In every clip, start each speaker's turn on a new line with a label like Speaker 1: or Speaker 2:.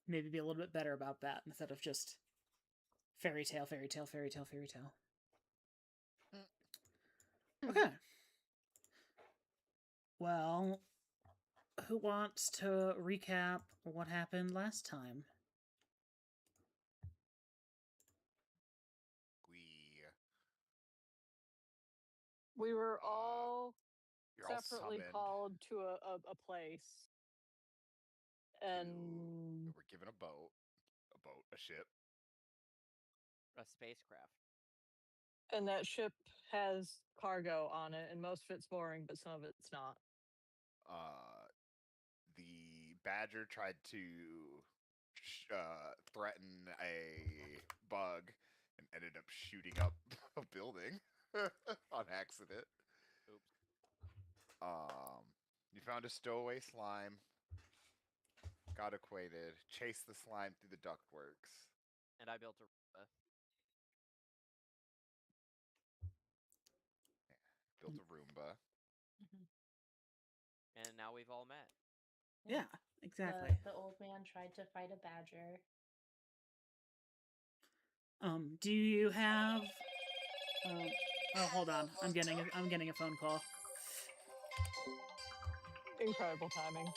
Speaker 1: maybe be a little bit better about that instead of just fairy tale, fairy tale, fairy tale, fairy tale. Okay. Well, who wants to recap what happened last time?
Speaker 2: We were all
Speaker 3: you're all
Speaker 2: separately
Speaker 3: summoned.
Speaker 2: called to a place. And
Speaker 3: we're given a boat, a ship.
Speaker 4: A spacecraft.
Speaker 2: And that ship has cargo on it, and most of it's mooring, but some of it's not.
Speaker 3: The Badger tried to threaten a bug and ended up shooting up a building on accident.
Speaker 4: Oops.
Speaker 3: You found a stowaway slime, got acquainted, chased the slime through the ductworks.
Speaker 4: And I built a Roomba.
Speaker 3: Built a Roomba.
Speaker 4: And now we've all met.
Speaker 1: Yeah, exactly.
Speaker 5: The old man tried to fight a badger.
Speaker 1: Do you have? Oh, hold on. I'm getting a phone call.
Speaker 2: Incredible timing.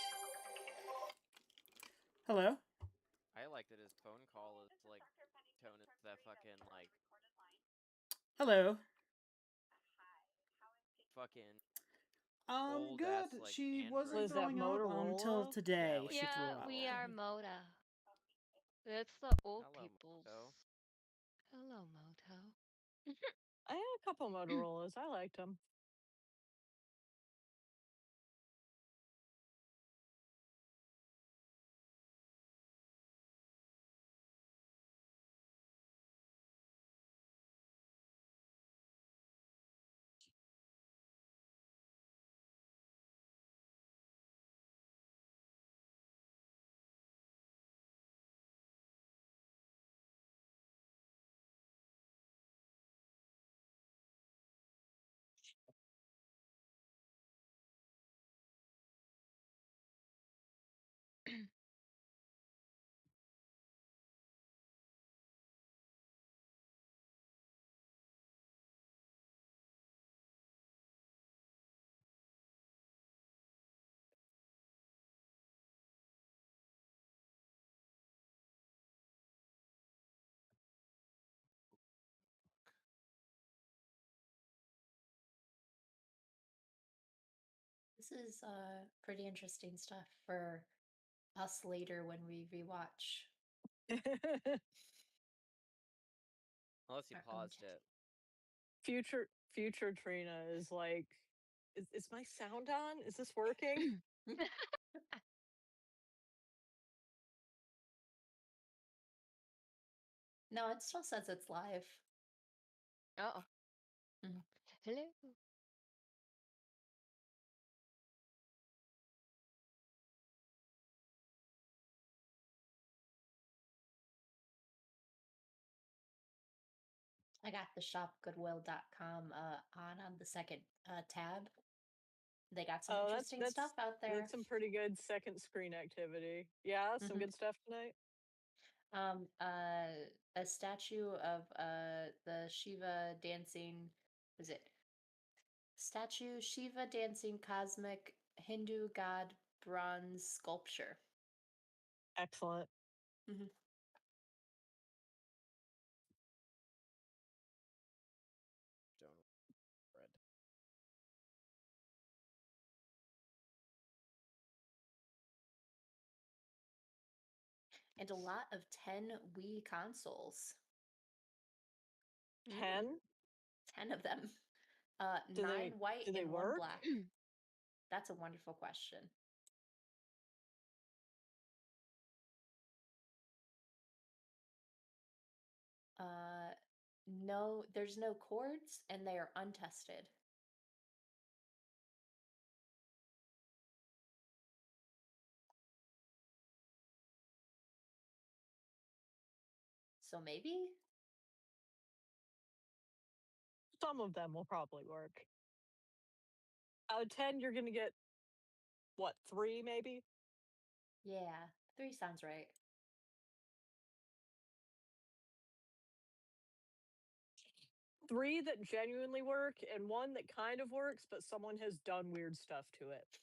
Speaker 1: Hello.
Speaker 4: I like that his phone call is like tone is that fucking like.
Speaker 1: Hello.
Speaker 4: Fucking.
Speaker 1: Good.
Speaker 4: Old-ass, like,
Speaker 1: She
Speaker 4: Android.
Speaker 1: wasn't
Speaker 2: Was that
Speaker 1: throwing up
Speaker 2: Motorola?
Speaker 1: until today.
Speaker 4: Yeah, like-
Speaker 1: She threw
Speaker 6: Yeah,
Speaker 1: up.
Speaker 6: we are Moda. That's the old
Speaker 4: Hello,
Speaker 6: people's.
Speaker 4: Moto.
Speaker 6: Hello, Moto.
Speaker 2: I had a couple Motorola's. I liked them.
Speaker 5: This is pretty interesting stuff for us later when we rewatch.
Speaker 4: Unless you
Speaker 5: our own
Speaker 4: paused
Speaker 5: cat-
Speaker 4: it.
Speaker 2: Future Trina is like, is my sound on? Is this working?
Speaker 5: No, it still says it's live.
Speaker 6: Oh.
Speaker 5: Mhm.
Speaker 6: Hello.
Speaker 5: I got the shopgoodwill.com on the second tab. They got some interesting stuff out there.
Speaker 2: That's some pretty good second screen activity. Yeah, some good stuff tonight.
Speaker 5: A statue of the Shiva dancing, was it statue Shiva dancing cosmic Hindu god bronze sculpture.
Speaker 2: Excellent.
Speaker 4: Stone bread.
Speaker 5: And a lot of 10 Wii consoles.
Speaker 2: 10?
Speaker 5: 10 of them.
Speaker 2: Do
Speaker 5: 9
Speaker 2: they-
Speaker 5: white
Speaker 2: do they
Speaker 5: and 1
Speaker 2: work?
Speaker 5: black. That's a wonderful question. No, there's no cords and they are untested. So maybe?
Speaker 2: Some of them will probably work. Out of 10, you're going to get, what, 3 maybe?
Speaker 5: Yeah, 3 sounds right.
Speaker 2: 3 that genuinely work and 1 that kind of works, but someone has done weird stuff to it.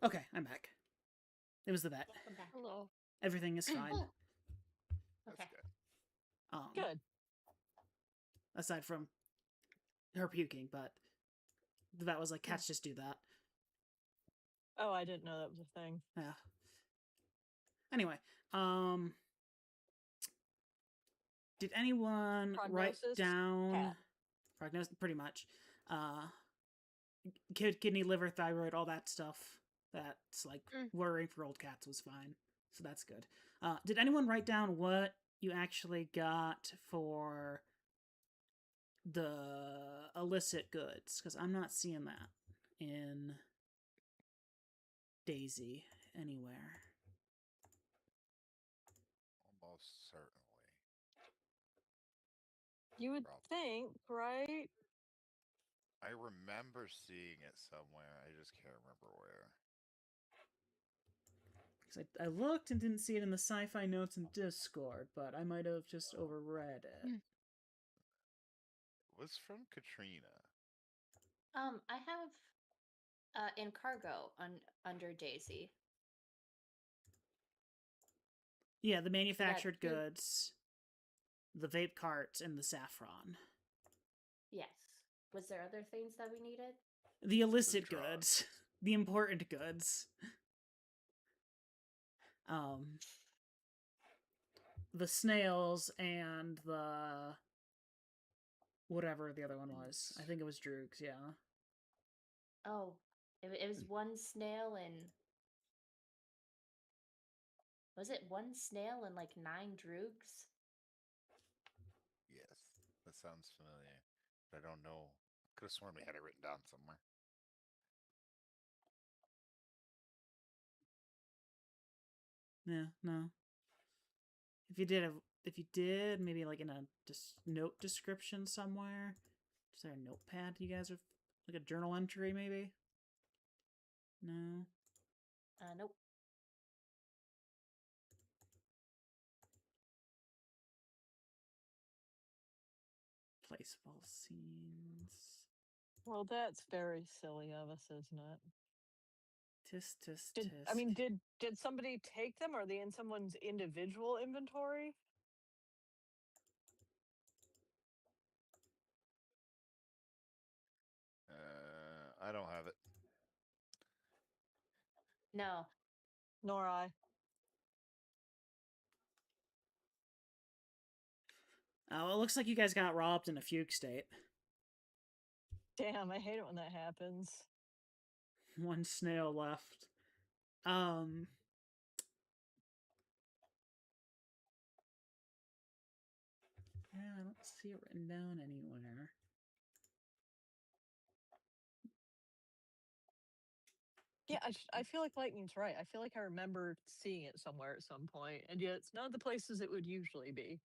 Speaker 1: Okay, I'm back. It was the vet.
Speaker 5: Welcome back.
Speaker 6: Hello.
Speaker 1: Everything is fine.
Speaker 5: Oh,
Speaker 3: That's
Speaker 5: okay.
Speaker 3: good.
Speaker 2: Good.
Speaker 1: Aside from her puking, but the vet was like, cats just do that.
Speaker 2: Oh, I didn't know that was a thing.
Speaker 1: Yeah. Anyway, did anyone write
Speaker 2: Prognosis?
Speaker 1: down
Speaker 2: Cat.
Speaker 1: prognosis? Pretty much. Kidney, liver, thyroid, all that stuff. That's like worrying for old cats was fine, so that's good. Did anyone write down what you actually got for the illicit goods? Because I'm not seeing that in Daisy anywhere.
Speaker 3: Almost certainly.
Speaker 2: You would think, right?
Speaker 3: I remember seeing it somewhere. I just can't remember where.
Speaker 1: Because I looked and didn't see it in the Sci-Fi notes in Discord, but I might have just overread it.
Speaker 3: It was from Katrina.
Speaker 5: I have in cargo under Daisy.
Speaker 1: Yeah, the manufactured
Speaker 5: two-
Speaker 1: goods, the vape carts, and the saffron.
Speaker 5: Yes. Was there other things that we needed?
Speaker 1: The illicit
Speaker 3: drugs.
Speaker 1: goods. The important goods. The snails and the whatever the other one was. I think it was Droogs, yeah.
Speaker 5: Oh, it was one snail and was it one snail and like 9 droogs?
Speaker 3: Yes, that sounds familiar. But I don't know. Could have sworn we had it written down somewhere.
Speaker 1: Yeah, no. If you did, maybe like in a note description somewhere. Is there a notepad you guys are like a journal entry maybe? No.
Speaker 5: Nope.
Speaker 1: Place of all scenes.
Speaker 2: Well, that's very silly of us, isn't it?
Speaker 1: Tisk, tisk,
Speaker 2: Did,
Speaker 1: tisk.
Speaker 2: I mean, did somebody take them? Are they in someone's individual inventory?
Speaker 3: I don't have it.
Speaker 5: No.
Speaker 2: Nor I.
Speaker 1: Oh, it looks like you guys got robbed in a fugue state.
Speaker 2: Damn, I hate it when that happens.
Speaker 1: One snail left. Yeah, I don't see it written down anywhere.
Speaker 2: Yeah, I feel like Lightning's right. I feel like I remember seeing it somewhere at some point, and yet it's not the places it would usually be.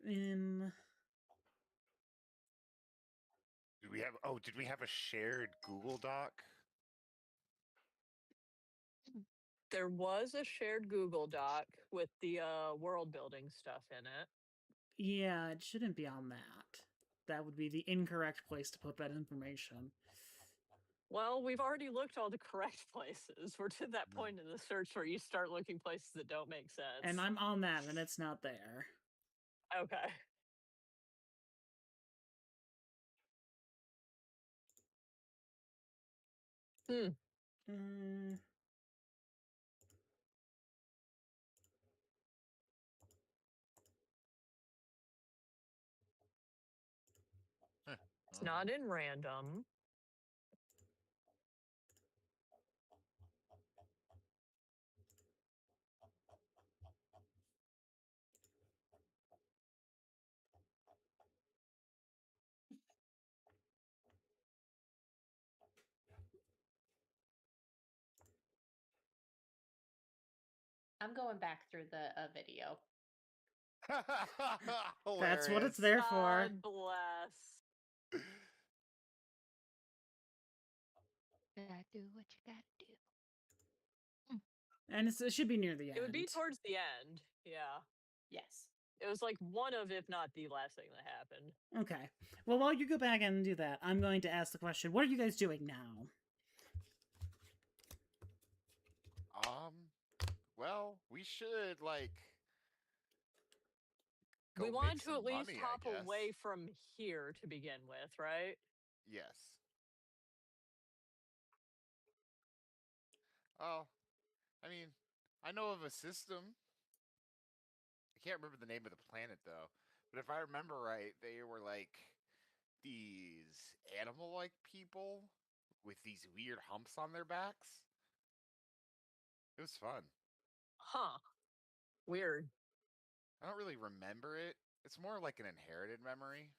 Speaker 1: In
Speaker 3: Did we have? Oh, did we have a shared Google Doc?
Speaker 2: There was a shared Google Doc with the world building stuff in it.
Speaker 1: yeah, it shouldn't be on that. That would be the incorrect place to put that information.
Speaker 2: Well, we've already looked all the correct places. We're to that point in the search where you start looking places that don't make sense.
Speaker 1: And I'm on that, and it's not there.
Speaker 2: Okay.
Speaker 1: Mm,
Speaker 2: It's not in random.
Speaker 5: I'm going back through the video.
Speaker 1: that's what it's
Speaker 3: Hilarious.
Speaker 1: there for.
Speaker 2: God bless.
Speaker 6: Gotta do what you gotta do.
Speaker 1: And it should be near the end.
Speaker 2: It would be towards the end. Yeah.
Speaker 5: Yes.
Speaker 2: It was like one of, if not the last thing that happened.
Speaker 1: Okay. Well, while you go back and do that, I'm going to ask the question, what are you guys doing now?
Speaker 3: Well, we should, like...
Speaker 2: We
Speaker 3: go
Speaker 2: want
Speaker 3: make
Speaker 2: to
Speaker 3: some
Speaker 2: at least
Speaker 3: money, I
Speaker 2: hop
Speaker 3: guess.
Speaker 2: away from here to begin with, right?
Speaker 3: Yes. Oh, I mean, I know of a system. I can't remember the name of the planet, though. But if I remember right, they were, like, these animal-like people with these weird humps on their backs. It was fun.
Speaker 2: Huh. Weird.
Speaker 3: I don't really remember it. It's more like an inherited memory.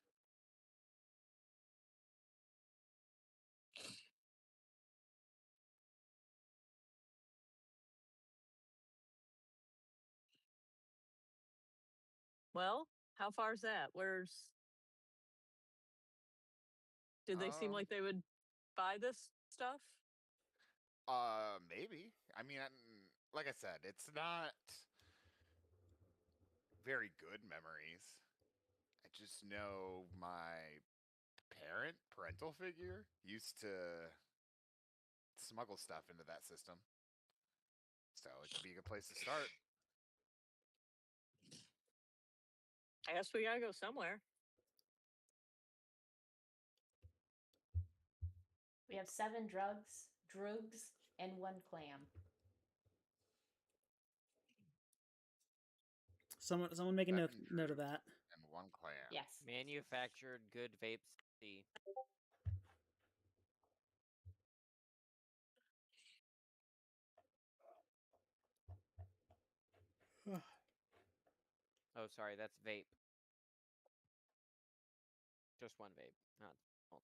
Speaker 2: Well, how far is that? Where's... Did they seem like they would buy this stuff?
Speaker 3: Maybe. I mean, like I said, it's not very good memories. I just know my parental figure, used to smuggle stuff into that system. So it could be a good place to start.
Speaker 2: I guess we gotta go somewhere.
Speaker 5: We have 7 droogs, and 1 clam.
Speaker 1: Someone make a note of that.
Speaker 3: And 1 clam.
Speaker 5: Yes.
Speaker 4: Manufactured good vapes. Oh, sorry, that's vape. Just one vape, not multiple.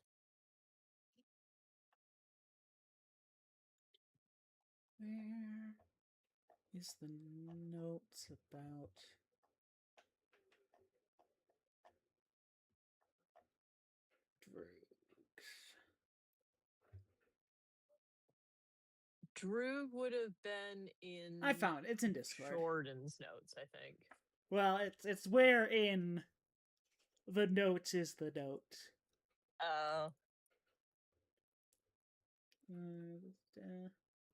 Speaker 1: Where is the notes about drugs?
Speaker 2: Drew would have been in...
Speaker 1: I found it. It's in Discord.
Speaker 2: Jordan's notes, I think.
Speaker 1: Well, it's where in the notes is the note.
Speaker 4: The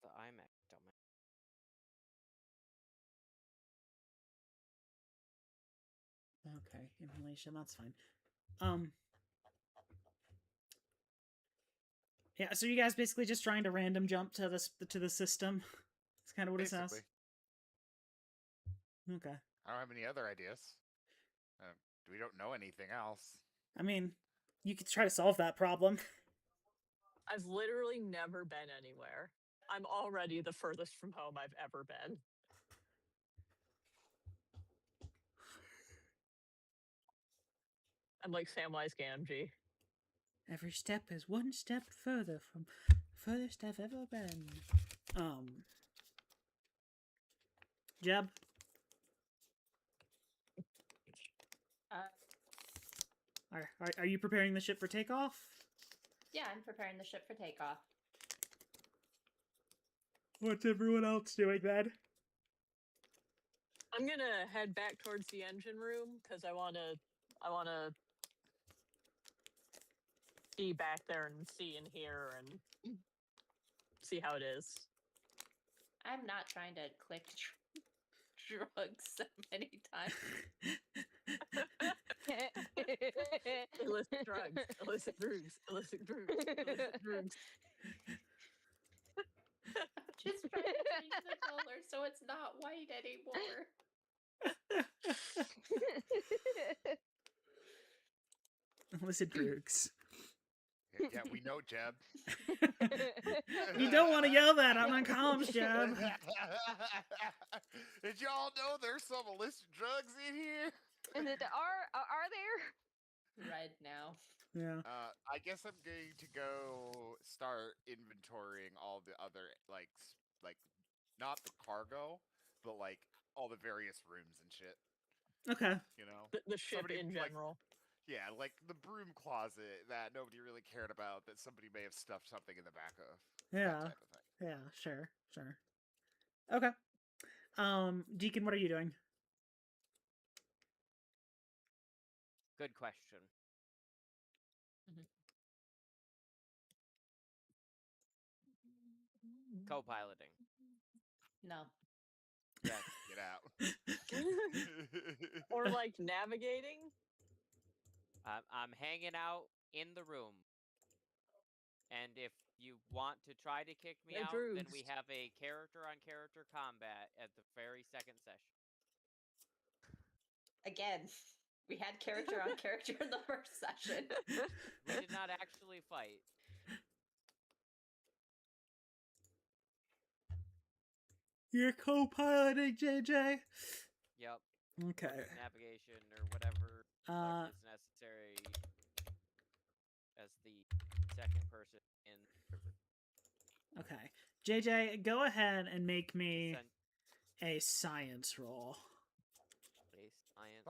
Speaker 4: iMac dumbass.
Speaker 1: Okay, inhalation, that's fine. Yeah, so you guys basically just trying to random jump to the system? That's kind of what
Speaker 3: Basically.
Speaker 1: it says? Okay.
Speaker 3: I don't have any other ideas. We don't know anything else.
Speaker 1: I mean, you could try to solve that problem.
Speaker 2: I've literally never been anywhere. I'm already the furthest from home I've ever been. I'm like Samwise Gamgee.
Speaker 1: Every step is one step further from furthest I've ever been. Jeb? Are you preparing the ship for takeoff?
Speaker 5: Yeah, I'm preparing the ship for takeoff.
Speaker 1: What's everyone else doing then?
Speaker 2: I'm gonna head back towards the engine room because I wanna be back there and see and hear and see how it is.
Speaker 5: I'm not trying to click drugs so many times.
Speaker 2: Illicit drugs, illicit drugs, illicit drugs, illicit drugs.
Speaker 5: just trying to change the color so it's not white anymore.
Speaker 1: Listen, Droogs.
Speaker 3: Yeah, we know, Jeb.
Speaker 1: You don't want to yell that on comms, Jeb.
Speaker 3: Did y'all know there's some illicit drugs in here?
Speaker 6: And are there?
Speaker 5: Red now.
Speaker 1: Yeah.
Speaker 3: I guess I'm going to go start inventorying all the other like not the cargo, but like all the various rooms and shit.
Speaker 1: Okay.
Speaker 3: You know,
Speaker 2: The ship
Speaker 3: Somebody,
Speaker 2: in
Speaker 3: like,
Speaker 2: general.
Speaker 3: yeah, like the broom closet that nobody really cared about that somebody may have stuffed something in the back of.
Speaker 1: Yeah.
Speaker 3: That type of thing.
Speaker 1: Yeah. Sure. Okay. Deacon, what are you doing?
Speaker 4: Good question. Co-piloting.
Speaker 5: No.
Speaker 4: Yes.
Speaker 3: Get out.
Speaker 2: Or like navigating.
Speaker 4: I'm hanging out in the room. And if you want to try to kick me
Speaker 2: No
Speaker 4: out, then we
Speaker 2: Droogs.
Speaker 4: have a character-on-character combat at the very second session.
Speaker 5: Again, we had character on character in the first session.
Speaker 4: We did not actually fight.
Speaker 1: You're co-piloting, JJ.
Speaker 4: Yep.
Speaker 1: Okay.
Speaker 4: Navigation or whatever fuck is necessary as the second person in the river.
Speaker 1: Okay. JJ, go ahead and make me
Speaker 4: Sen-
Speaker 1: a science roll.
Speaker 4: Science.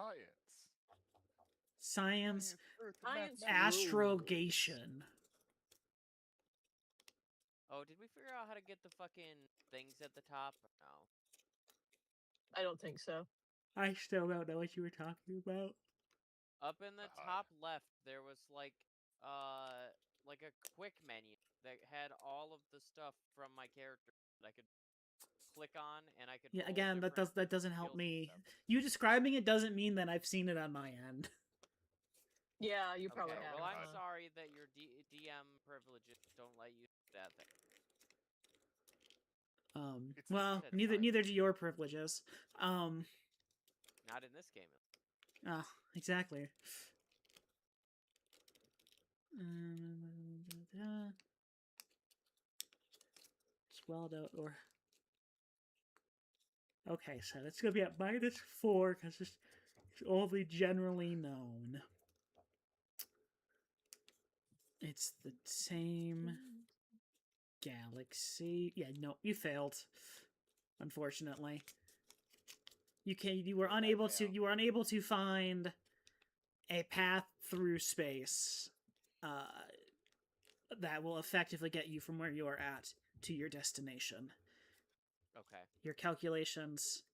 Speaker 1: Science
Speaker 2: Science
Speaker 1: astrogation.
Speaker 4: Oh, did we figure out how to get the fucking things at the top? Or no.
Speaker 2: I don't think so.
Speaker 1: I still don't know what you were talking about.
Speaker 4: Up in the top left, there was like a quick menu that had all of the stuff from my character that I could click on, and I could.
Speaker 1: Yeah,
Speaker 4: roll
Speaker 1: again, that doesn't help
Speaker 4: skills
Speaker 1: me.
Speaker 4: and stuff.
Speaker 1: You describing it doesn't mean that I've seen it on my end.
Speaker 2: Yeah, you probably
Speaker 4: Okay,
Speaker 2: have.
Speaker 4: well, I'm sorry that your DM privileges don't let you do that thing.
Speaker 1: Well,
Speaker 4: That's
Speaker 1: neither
Speaker 4: fine.
Speaker 1: do your privileges.
Speaker 4: Not in this game.
Speaker 1: Oh, exactly. Swelled out or. Okay, so that's gonna be at -4 because it's only generally known. It's the same galaxy. Yeah, no, you failed. Unfortunately, you were unable to find a path through space that will effectively get you from where you are at to your destination.
Speaker 4: Okay.
Speaker 1: Your calculations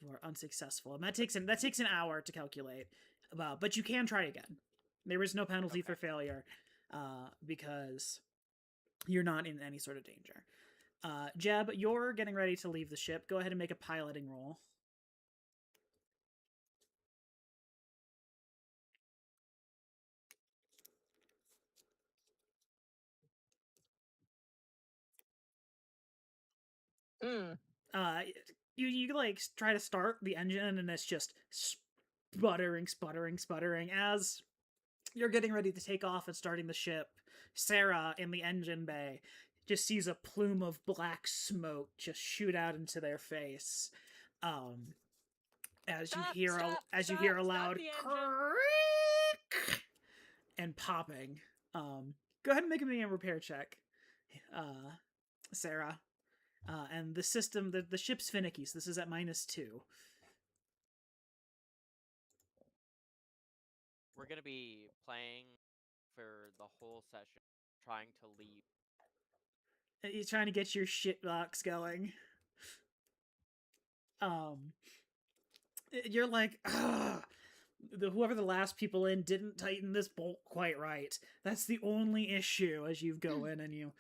Speaker 1: were unsuccessful, and that takes an hour to calculate. But you can try again. There is no penalty for failure, because you're not in any sort of danger. Jeb, you're getting ready to leave the ship. Go ahead and make a piloting roll. You like try to start the engine, and it's just sputtering as you're getting ready to take off and starting the ship. Sarah in the engine bay just sees a plume of black smoke just shoot out into their face. As you hear a loud creak and popping. Go ahead and make me a repair check, Sarah. And the system, the ship's finicky, so this is at -2.
Speaker 4: We're gonna be playing for the whole session, trying to leave.
Speaker 1: He's trying to get your shit box going. You're like, whoever the last people in didn't tighten this bolt quite right. That's the only issue as you go in and you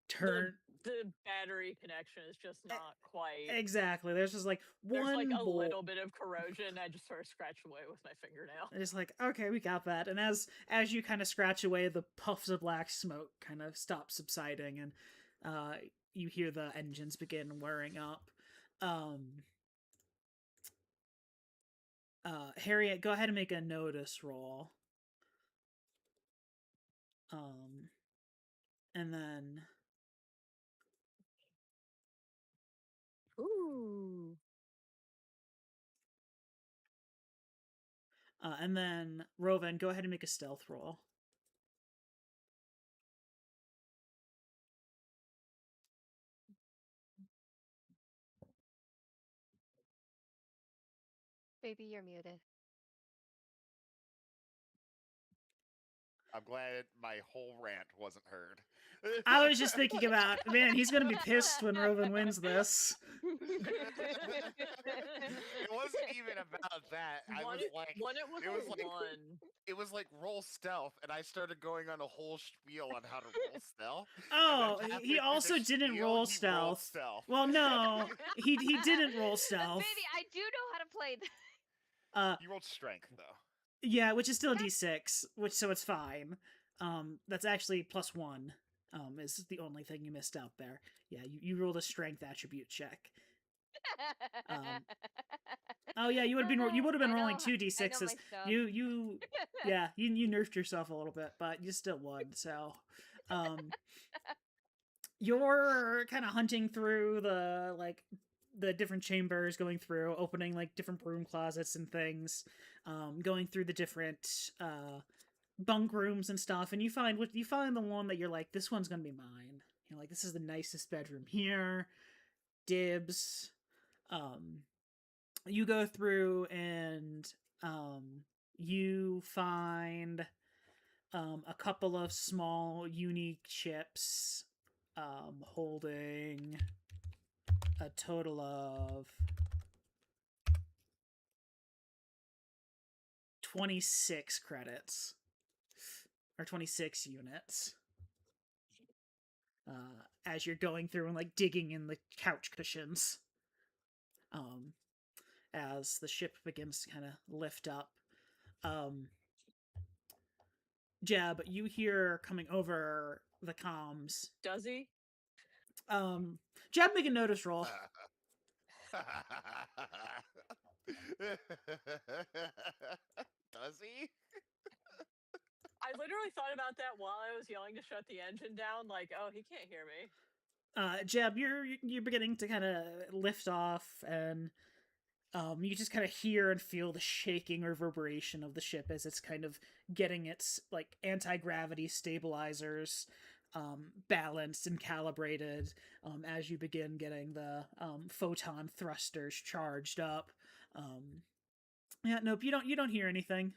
Speaker 1: turn.
Speaker 2: The battery connection is just not quite.
Speaker 1: Exactly. There's just like one
Speaker 2: There's like a
Speaker 1: bolt.
Speaker 2: little bit of corrosion. I just sort of scratch away with my fingernail.
Speaker 1: It's like, okay, we got that. And as you kind of scratch away, the puffs of black smoke kind of stop subsiding, and you hear the engines begin whirring up. Harriet, go ahead and make a notice roll. And then
Speaker 2: Ooh.
Speaker 1: And then Rovan, go ahead and make a stealth roll.
Speaker 6: Baby, you're muted.
Speaker 3: I'm glad my whole rant wasn't heard.
Speaker 1: I was just thinking about, man, he's gonna be pissed when Rovan wins this.
Speaker 3: It wasn't even about that. It was like roll stealth, and I started going on a whole spiel on how to roll stealth.
Speaker 1: Oh, he also didn't roll stealth. Well, no, he didn't roll stealth.
Speaker 6: Baby, I do know how to play this.
Speaker 3: You rolled strength though.
Speaker 1: Yeah, which is still a d6, so it's fine. That's actually +1. Is the only thing you missed out there. Yeah, you rolled a strength attribute check. Oh yeah, you would have been rolling 2d6s. You yeah, you nerfed yourself a little bit, but you still won. So, you're kind of hunting through the different chambers, going through, opening like different broom closets and things, going through the different bunk rooms and stuff, and you find the one that you're like, this one's gonna be mine. You're like, this is the nicest bedroom here. Dibs. You go through and you find a couple of small unique chips holding a total of 26 credits or 26 units. As you're going through and like digging in the couch cushions, as the ship begins to kind of lift up, Jeb, you hear coming over the comms.
Speaker 2: Does he?
Speaker 1: Jeb, make a notice roll.
Speaker 3: Does he?
Speaker 2: I literally thought about that while I was yelling to shut the engine down. Like, oh, he can't hear me.
Speaker 1: Jeb, you're beginning to kind of lift off, and you just kind of hear and feel the shaking reverberation of the ship as it's kind of getting its like anti-gravity stabilizers balanced and calibrated, as you begin getting the photon thrusters charged up. Yeah, nope, you don't hear anything.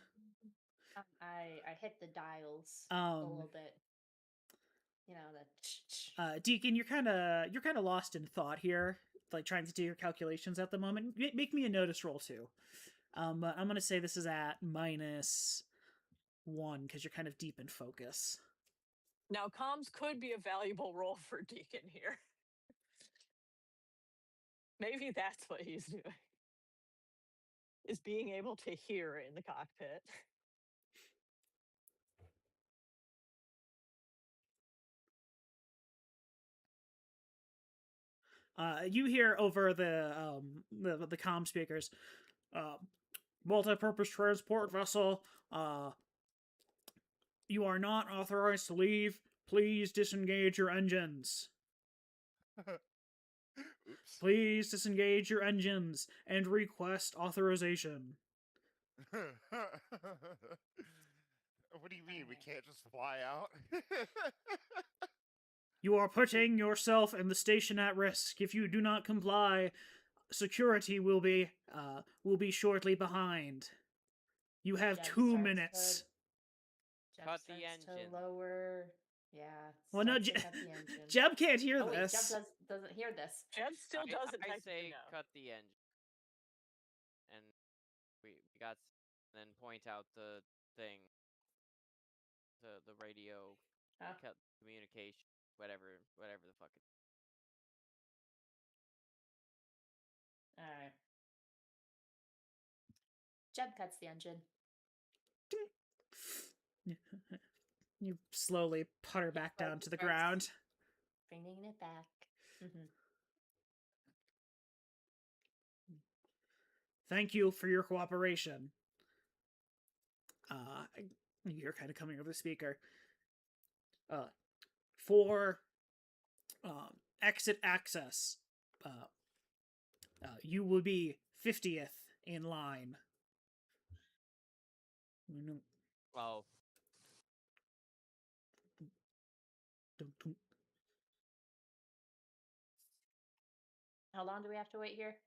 Speaker 5: I hit the dials a little bit. You know, the
Speaker 1: Deacon, you're kind of lost in thought here, like trying to do your calculations at the moment. Make me a notice roll too. But I'm gonna say this is at -1 because you're kind of deep in focus.
Speaker 2: Now, comms could be a valuable role for Deacon here. Maybe that's what he's doing. Is being able to hear in the cockpit.
Speaker 1: You hear over the comm speakers, multi-purpose transport vessel, you are not authorized to leave. Please disengage your engines.
Speaker 3: Oops.
Speaker 1: Please disengage your engines and request authorization.
Speaker 3: What do you mean? We can't just fly out?
Speaker 1: You are putting yourself and the station at risk. If you do not comply, security will be shortly behind. You have 2 minutes.
Speaker 4: Cut the engine.
Speaker 5: To lower. Yeah.
Speaker 1: Well, no,
Speaker 5: cut the engine.
Speaker 1: Jeb can't hear
Speaker 5: wait,
Speaker 1: this.
Speaker 5: Jeb doesn't hear this.
Speaker 2: Jeb still doesn't.
Speaker 4: I say
Speaker 2: know.
Speaker 4: cut the engine, and we got then point out the thing, the radio, cut communication, whatever the fuck.
Speaker 5: All right. Jeb cuts the engine.
Speaker 1: You slowly putter back down to the ground.
Speaker 5: Bringing it back. Mhm.
Speaker 1: Thank you for your cooperation. You're kind of coming over the speaker. For exit access, you will be 50th in line.
Speaker 4: Oh,
Speaker 5: How long do we have to wait here?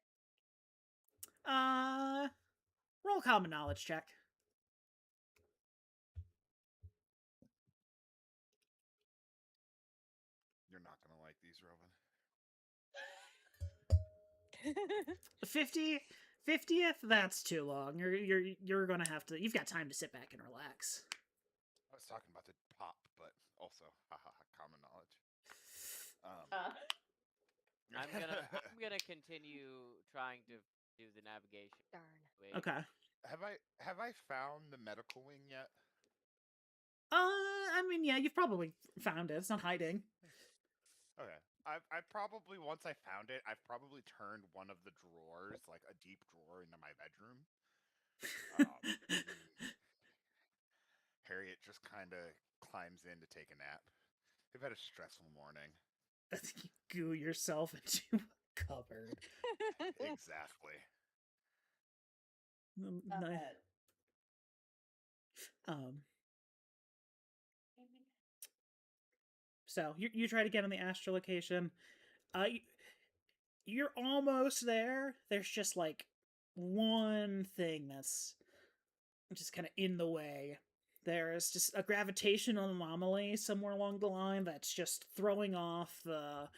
Speaker 1: Roll common knowledge check.
Speaker 3: You're not gonna like these, Robin.
Speaker 1: 50th? That's too long. You're gonna have to. You've got time to sit back and relax.
Speaker 3: I was talking about the pop, but also, haha, common knowledge.
Speaker 4: I'm gonna continue trying to do the navigation.
Speaker 6: Darn.
Speaker 1: Okay.
Speaker 3: Have I found the medical wing yet?
Speaker 1: I mean, yeah, you've probably found it. It's not hiding.
Speaker 3: Okay. I probably, once I found it, I've probably turned one of the drawers, like a deep drawer, into my bedroom. Harriet just kind of climbs in to take a nap. They've had a stressful morning.
Speaker 1: You goo yourself into a cupboard.
Speaker 3: Exactly.
Speaker 1: So you try to get on the astral location. You're almost there. There's just like one thing that's just kind of in the way. There's just a gravitational anomaly somewhere along the line that's just throwing off the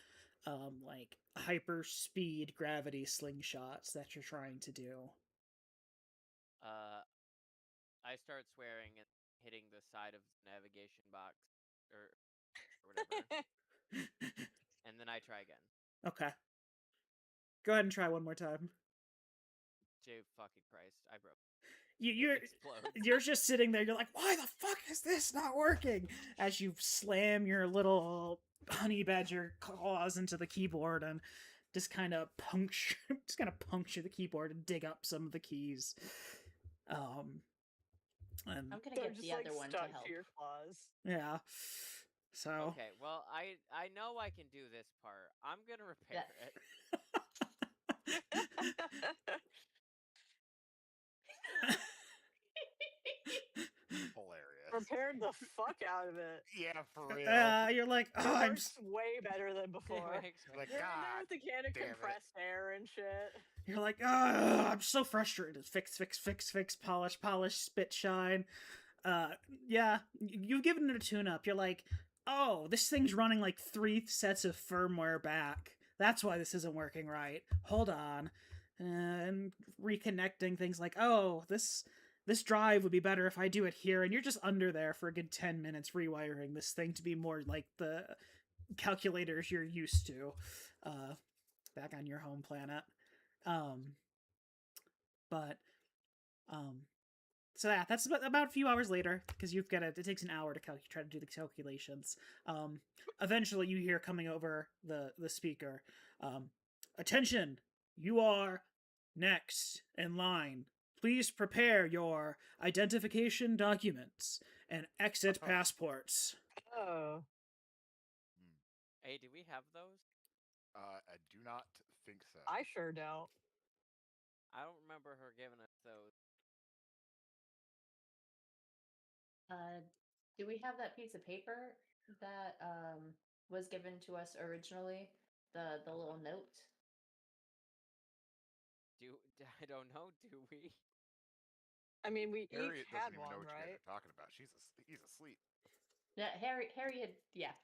Speaker 1: like hyper speed gravity slingshots that you're trying to do.
Speaker 4: I start swearing and hitting the side of the navigation box or whatever. And then I try again.
Speaker 1: Okay. Go ahead and try one more time.
Speaker 4: Jay fucking Christ, I broke.
Speaker 1: You're just sitting there, you're like, why the fuck is this not working? As you slam your little honey badger claws into the keyboard and just kind of puncture the keyboard and dig up some of the keys. And
Speaker 5: I'm gonna get the other one to help.
Speaker 2: To your claws.
Speaker 1: Yeah. So
Speaker 4: okay, well I know I can do this part. I'm gonna repair it.
Speaker 3: Hilarious.
Speaker 2: Repaired the fuck out of it.
Speaker 3: Yeah, for real.
Speaker 1: You're like, oh,
Speaker 2: it works way better than before.
Speaker 3: Like,
Speaker 2: You're in
Speaker 3: God
Speaker 2: there with the can of compressed air and shit.
Speaker 1: You're like, oh, I'm so frustrated. Fix, polish, spit, shine. Yeah, you've given it a tune-up. You're like, oh, this thing's running like 3 sets of firmware back. That's why this isn't working right. Hold on. And reconnecting things like, oh, this drive would be better if I do it here. And you're just under there for a good 10 minutes rewiring this thing to be more like the calculators you're used to back on your home planet. So yeah, that's about a few hours later, because it takes an hour to try to do the calculations. Eventually you hear coming over the speaker, attention, you are next in line. Please prepare your identification documents and exit passports.
Speaker 2: Oh.
Speaker 4: Hey, do we have those?
Speaker 3: I do not think so.
Speaker 2: I sure don't.
Speaker 4: I don't remember her giving us those.
Speaker 5: Do we have that piece of paper that was given to us originally? The little note?
Speaker 4: I don't know, do we?
Speaker 2: I mean, we
Speaker 3: Harriet
Speaker 2: each had
Speaker 3: doesn't even
Speaker 2: one,
Speaker 3: know what
Speaker 2: right?
Speaker 3: you guys are talking about. He's asleep.
Speaker 5: Yeah, Harry had, yeah.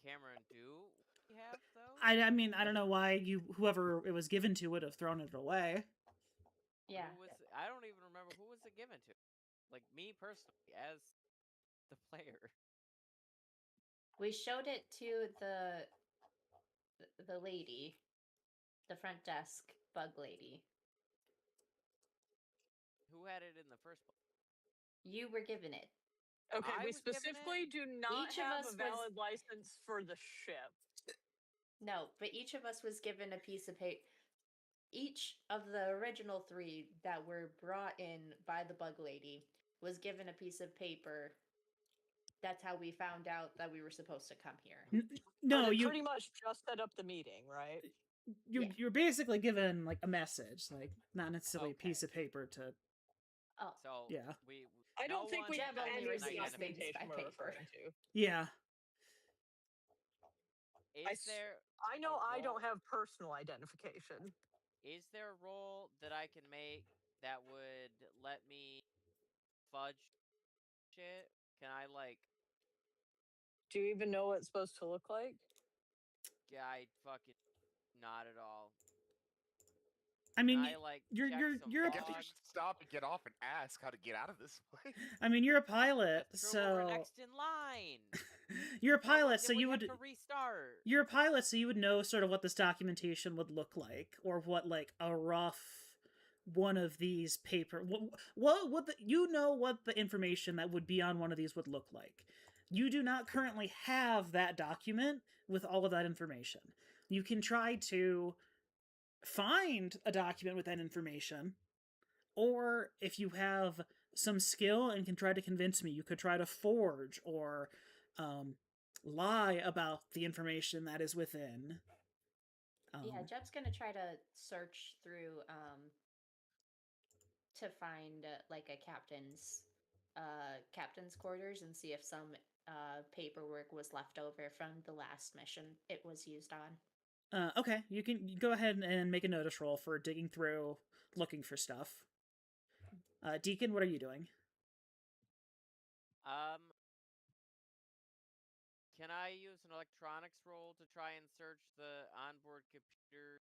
Speaker 4: Cameron, do we have those?
Speaker 1: I mean, I don't know why whoever it was given to would have thrown it away.
Speaker 5: Yeah.
Speaker 4: I don't even remember who was it given to. Like me personally, as the player.
Speaker 5: We showed it to the lady, the front desk bug lady.
Speaker 4: Who had it in the first place?
Speaker 5: You were given it.
Speaker 2: Okay,
Speaker 4: I
Speaker 2: we
Speaker 4: was given it.
Speaker 2: specifically do not
Speaker 5: Each of
Speaker 2: have
Speaker 5: us
Speaker 2: a valid license for the ship.
Speaker 5: No, but each of us was given a piece of paper. Each of the original 3 that were brought in by the bug lady was given a piece of paper. That's how we found out that we were supposed to come here.
Speaker 1: No,
Speaker 2: But it
Speaker 1: you
Speaker 2: pretty much just set up the meeting, right?
Speaker 1: you're basically given like a message, like not necessarily a piece of
Speaker 4: Okay.
Speaker 1: paper to.
Speaker 5: Oh,
Speaker 4: So
Speaker 1: Yeah.
Speaker 4: we
Speaker 2: I
Speaker 4: no
Speaker 2: don't think
Speaker 4: one
Speaker 2: we
Speaker 5: Jeb
Speaker 2: have
Speaker 5: only
Speaker 2: any of the
Speaker 5: receives things
Speaker 2: documentation
Speaker 5: by
Speaker 2: we're
Speaker 5: paper.
Speaker 2: referring to.
Speaker 1: Yeah.
Speaker 4: Is there
Speaker 2: I know
Speaker 4: a
Speaker 2: I don't
Speaker 4: role-
Speaker 2: have personal identification.
Speaker 4: Is there a role that I can make that would let me fudge shit? Can I like?
Speaker 2: Do you even know what it's supposed to look like?
Speaker 4: Yeah, I fucking not at all.
Speaker 1: I
Speaker 4: Can
Speaker 1: mean,
Speaker 4: I like check some
Speaker 1: you're
Speaker 3: I
Speaker 1: a,
Speaker 3: guess you
Speaker 4: logs?
Speaker 3: should stop and get off and ask how to get out of this place.
Speaker 1: I mean, you're a pilot,
Speaker 4: That's true. We're
Speaker 1: so
Speaker 4: next in line.
Speaker 1: you're a pilot,
Speaker 4: Then
Speaker 1: so
Speaker 4: we
Speaker 1: you
Speaker 4: have
Speaker 1: would
Speaker 4: to restart.
Speaker 1: you're a pilot, so you would know sort of what this documentation would look like, or what like a rough one of these paper what the, you know what the information that would be on one of these would look like. You do not currently have that document with all of that information. You can try to find a document with that information, or if you have some skill and can try to convince me, you could try to forge or lie about the information that is within.
Speaker 5: Yeah, Jeb's gonna try to search through to find like a captain's quarters and see if some paperwork was left over from the last mission it was used on.
Speaker 1: Okay, you can go ahead and make a notice roll for digging through, looking for stuff. Deacon, what are you doing?
Speaker 4: Can I use an electronics roll to try and search the onboard computer,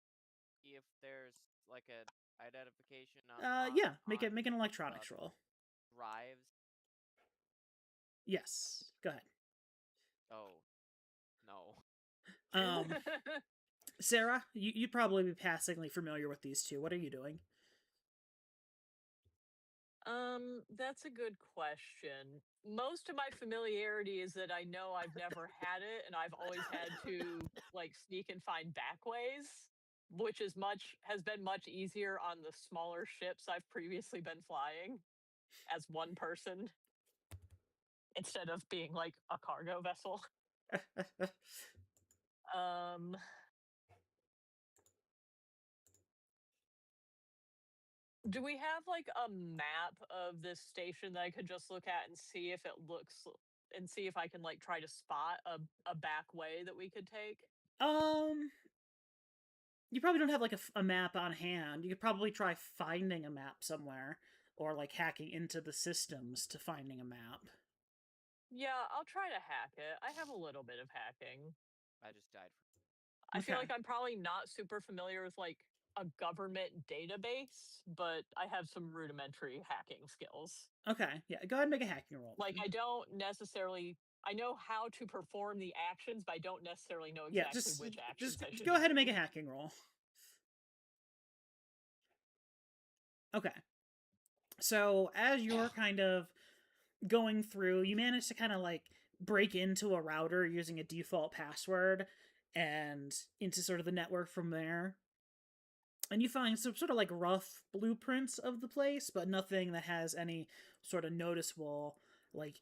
Speaker 4: see if there's like a identification on
Speaker 1: Yeah, make an electronics roll.
Speaker 4: drives?
Speaker 1: Yes, go ahead.
Speaker 4: Oh, no.
Speaker 1: Sarah, you'd probably be passingly familiar with these two. What are you doing?
Speaker 2: That's a good question. Most of my familiarity is that I know I've never had it, and I've always had to like sneak and find back ways, which has been much easier on the smaller ships I've previously been flying as one person instead of being like a cargo vessel. Do we have like a map of this station that I could just look at and see if it looks and see if I can like try to spot a back way that we could take?
Speaker 1: You probably don't have like a map on hand. You could probably try finding a map somewhere, or like hacking into the systems to finding a map.
Speaker 2: Yeah, I'll try to hack it. I have a little bit of hacking.
Speaker 4: I just died.
Speaker 2: I feel like I'm probably not super familiar with like a government database, but I have some rudimentary hacking skills.
Speaker 1: Okay, yeah, go ahead and make a hacking roll.
Speaker 2: Like I know how to perform the actions, but I don't necessarily know exactly which actions I should
Speaker 1: go ahead and make
Speaker 2: doing.
Speaker 1: a hacking roll. Okay. So as you're kind of going through, you manage to kind of like break into a router using a default password and into sort of the network from there. And you find some sort of like rough blueprints of the place, but nothing that has any sort of noticeable like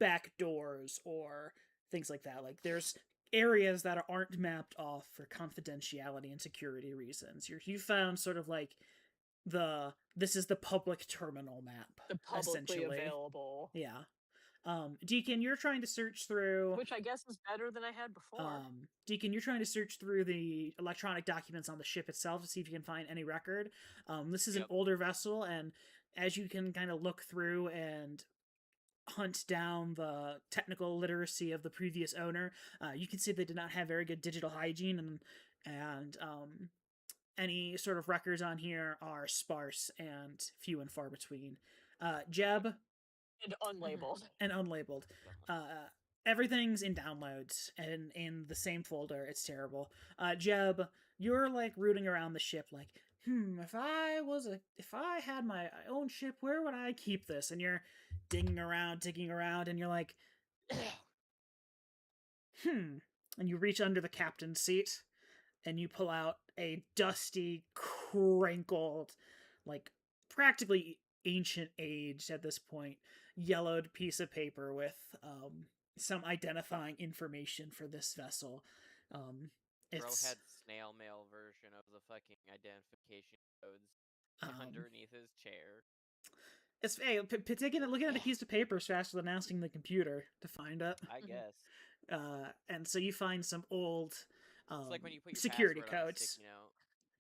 Speaker 1: back doors or things like that. Like there's areas that aren't mapped off for confidentiality and security reasons. You found sort of like this is the public terminal map,
Speaker 2: the publicly available.
Speaker 1: Yeah. Deacon, you're trying to search through,
Speaker 2: which I guess is better than I had before.
Speaker 1: Deacon, you're trying to search through the electronic documents on the ship itself to see if you can find any record. This is an older vessel, and as you can kind of look through and hunt down the technical literacy of the previous owner, you can see they did not have very good digital hygiene, and any sort of records on here are sparse and few and far between. Jeb,
Speaker 2: and unlabeled.
Speaker 1: And unlabeled. Everything's in downloads and in the same folder. It's terrible. Jeb, you're like rooting around the ship like, if I had my own ship, where would I keep this? And you're digging around, and you're like, and you reach under the captain's seat, and you pull out a dusty, crinkled, like practically ancient aged at this point, yellowed piece of paper with some identifying information for this vessel. It's
Speaker 4: Brohead snail mail version of the fucking identification codes underneath his chair.
Speaker 1: It's looking at a piece of paper is faster than asking the computer to find it.
Speaker 4: I guess.
Speaker 1: And so you find some old
Speaker 4: it's like when you put your
Speaker 1: security
Speaker 4: password
Speaker 1: codes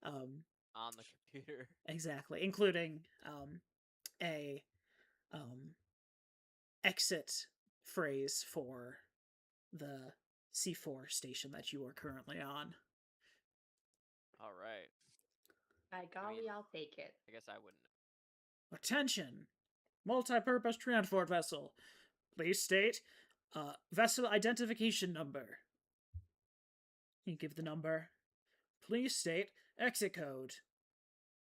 Speaker 4: on, a sticky note, on the computer.
Speaker 1: Exactly, including a exit phrase for the C4 station that you are currently on.
Speaker 4: All right.
Speaker 5: By golly, I'll take it.
Speaker 4: I guess I wouldn't.
Speaker 1: Attention! Multi-purpose transport vessel. Please state vessel identification number. You give the number. Please state exit code.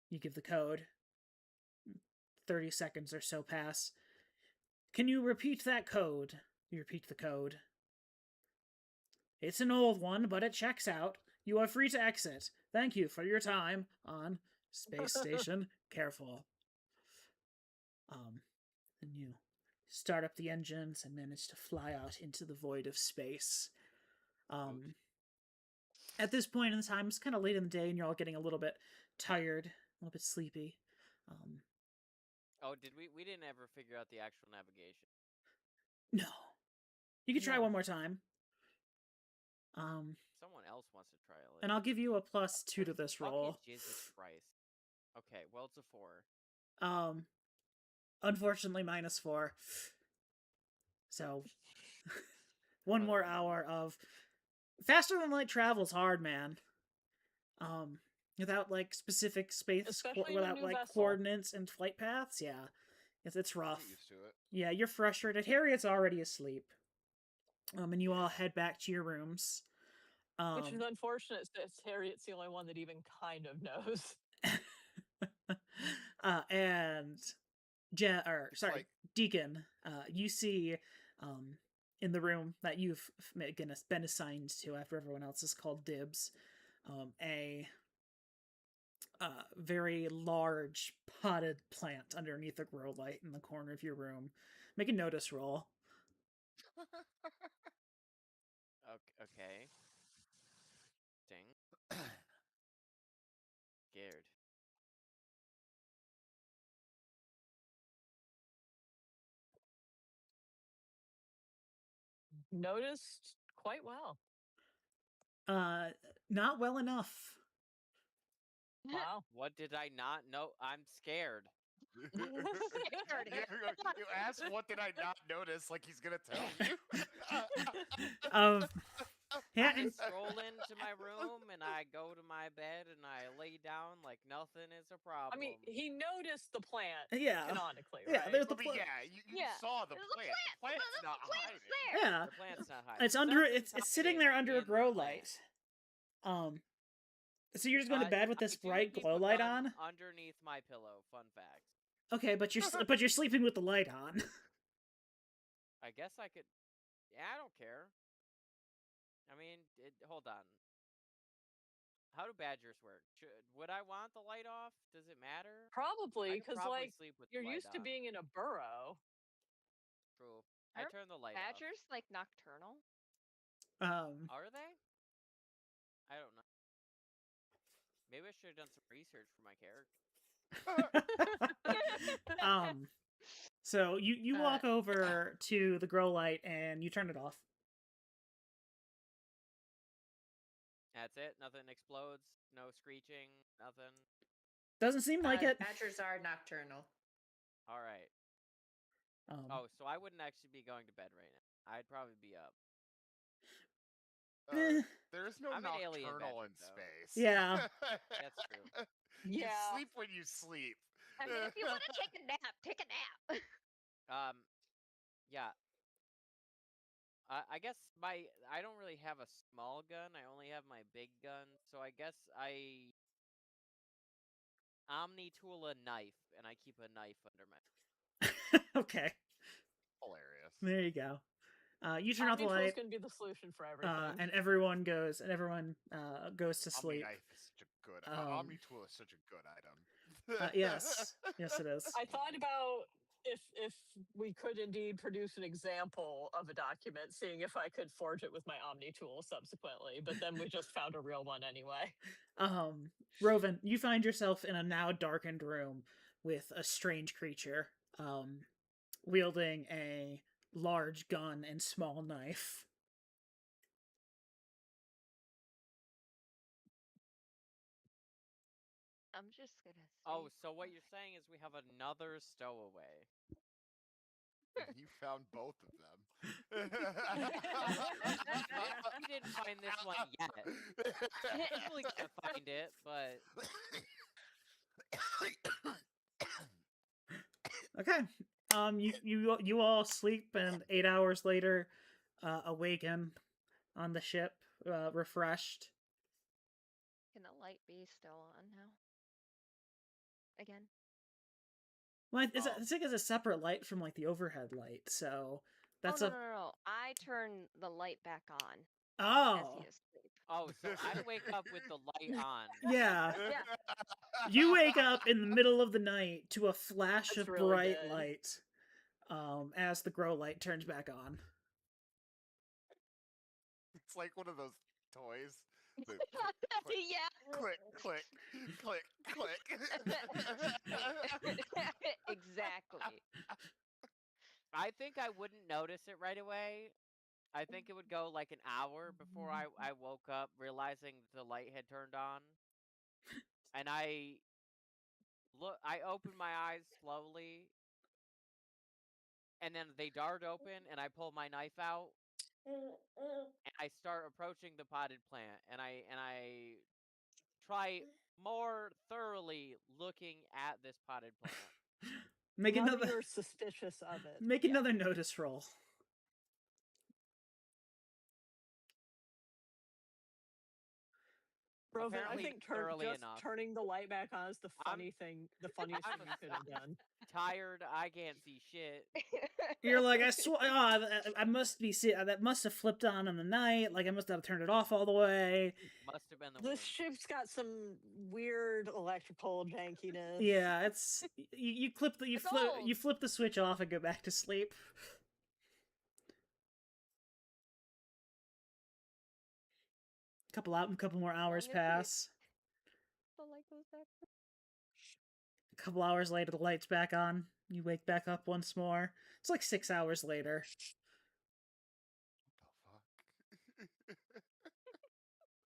Speaker 1: You give the code. 30 seconds or so pass. Can you repeat that code? You repeat the code. It's an old one, but it checks out. You are free to exit. Thank you for your time on Space Station. Careful. And you start up the engines and manage to fly out into the void of space. At this point in the time, it's kind of late in the day, and you're all getting a little bit tired, a little bit sleepy.
Speaker 4: Oh, did we didn't ever figure out the actual navigation?
Speaker 1: No. You can try one more time.
Speaker 4: Someone else wants to try it.
Speaker 1: And I'll give you a +2 to this roll.
Speaker 4: Jesus Christ. Okay, well, it's a 4.
Speaker 1: Unfortunately, -4. So, one more hour of faster than light travel's hard, man. Without like specific space, without like
Speaker 2: vessel.
Speaker 1: coordinates and flight paths, yeah, it's rough.
Speaker 3: Get used to it.
Speaker 1: Yeah, you're frustrated. Harriet's already asleep. And you all head back to your rooms.
Speaker 2: Which is unfortunate, since Harriet's the only one that even kind of knows.
Speaker 1: And Deacon, you see in the room that you've been assigned to after everyone else is called dibs, a very large potted plant underneath a grow light in the corner of your room. Make a notice roll.
Speaker 4: Okay. Ding. Scared.
Speaker 2: Noticed quite well.
Speaker 1: Not well enough.
Speaker 2: Wow.
Speaker 4: What did I not know? I'm scared.
Speaker 3: You ask, what did I not notice? Like he's gonna tell you.
Speaker 1: Yeah,
Speaker 4: I stroll into my room and I go to my bed and I lay down like nothing is a problem.
Speaker 2: I mean, he noticed the plant.
Speaker 1: Yeah.
Speaker 2: Canonically,
Speaker 1: Yeah,
Speaker 2: right?
Speaker 1: there's the
Speaker 3: plant. You saw the plant. The plant's not hiding.
Speaker 1: Yeah.
Speaker 4: The plant's not hiding.
Speaker 1: It's under. It's sitting there under a grow light. So you're just going to bed with this bright glow light on?
Speaker 4: Underneath my pillow. Fun fact.
Speaker 1: Okay, but you're sleeping with the light on.
Speaker 4: I guess I could. Yeah, I don't care. I mean, hold on. How do badgers work? Would I want the light off? Does it matter?
Speaker 2: Probably, because like
Speaker 4: sleep with
Speaker 2: you're
Speaker 4: the light
Speaker 2: used to
Speaker 4: on.
Speaker 2: being in a burrow.
Speaker 4: True. I turn the light off.
Speaker 6: Badgers like nocturnal?
Speaker 4: Are they? I don't know. Maybe I should have done some research for my character.
Speaker 1: So you walk over to the grow light and you turn it off.
Speaker 4: That's it? Nothing explodes? No screeching? Nothing?
Speaker 1: Doesn't seem like it.
Speaker 5: Badgers are nocturnal.
Speaker 4: Alright. So I wouldn't actually be going to bed right now. I'd probably be up.
Speaker 3: There's no nocturnal in space.
Speaker 1: Yeah.
Speaker 4: That's true.
Speaker 3: You sleep when you sleep.
Speaker 6: I mean, if you want to take a nap, take a nap.
Speaker 4: Yeah. I guess I don't really have a small gun. I only have my big gun. So I guess I omni-tool a knife, and I keep a knife under my...
Speaker 1: Okay.
Speaker 3: Hilarious.
Speaker 1: There you go. You turn out the
Speaker 2: Omni tool is
Speaker 1: light,
Speaker 2: going to be the solution for everything.
Speaker 1: and everyone goes to
Speaker 3: Omni
Speaker 1: sleep.
Speaker 3: knife is such a good. Omni tool is such a good item.
Speaker 1: Yes, it is.
Speaker 2: I thought about if we could indeed produce an example of a document, seeing if I could forge it with my Omni tool subsequently, but then we just found a real one anyway.
Speaker 1: Rovan, you find yourself in a now darkened room with a strange creature, wielding a large gun and small knife.
Speaker 6: I'm just gonna.
Speaker 4: Oh, so what you're saying is we have another stowaway.
Speaker 3: You found both of them.
Speaker 4: We didn't find this one yet. Probably gonna find it, but
Speaker 1: Okay. You all sleep, and 8 hours later, awaken on the ship, refreshed.
Speaker 6: Can the light be still on now? Again?
Speaker 1: Well, it's like it's a separate light from like the overhead light, so that's
Speaker 6: no. I turn the light back on as he is asleep.
Speaker 4: oh, so I wake up with the light on.
Speaker 1: Yeah.
Speaker 6: Yeah.
Speaker 1: You wake up in the middle of the night to a flash
Speaker 2: That's
Speaker 1: of
Speaker 2: really
Speaker 1: bright
Speaker 2: good.
Speaker 1: light, as the grow light turns back on.
Speaker 3: It's like one of those toys.
Speaker 6: Yeah.
Speaker 3: Click, click, click, click.
Speaker 6: Exactly.
Speaker 4: I think I wouldn't notice it right away. I think it would go like an hour before I woke up, realizing the light had turned on. And I open my eyes slowly, and then they dart open, and I pull my knife out, and I start approaching the potted plant, and I try more thoroughly looking at this potted plant.
Speaker 1: Make
Speaker 2: Now
Speaker 1: another.
Speaker 2: that you're suspicious of it.
Speaker 1: Make another notice roll.
Speaker 2: Rovan, I
Speaker 4: Apparently
Speaker 2: think
Speaker 4: thoroughly
Speaker 2: just
Speaker 4: enough.
Speaker 2: turning the light back on is the funniest thing you could have done.
Speaker 4: Tired, I can't see shit.
Speaker 1: You're like, I swear, I must be. That must have flipped on in the night. Like I must have turned it off all the way.
Speaker 4: Must have been the
Speaker 2: This
Speaker 4: wind.
Speaker 2: ship's got some weird electrical jankiness.
Speaker 1: Yeah, it's you flip the switch off and go back to sleep. Couple more hours pass.
Speaker 6: The light goes back.
Speaker 1: A couple hours later, the light's back on. You wake back up once more. It's like 6 hours later.
Speaker 3: What the fuck?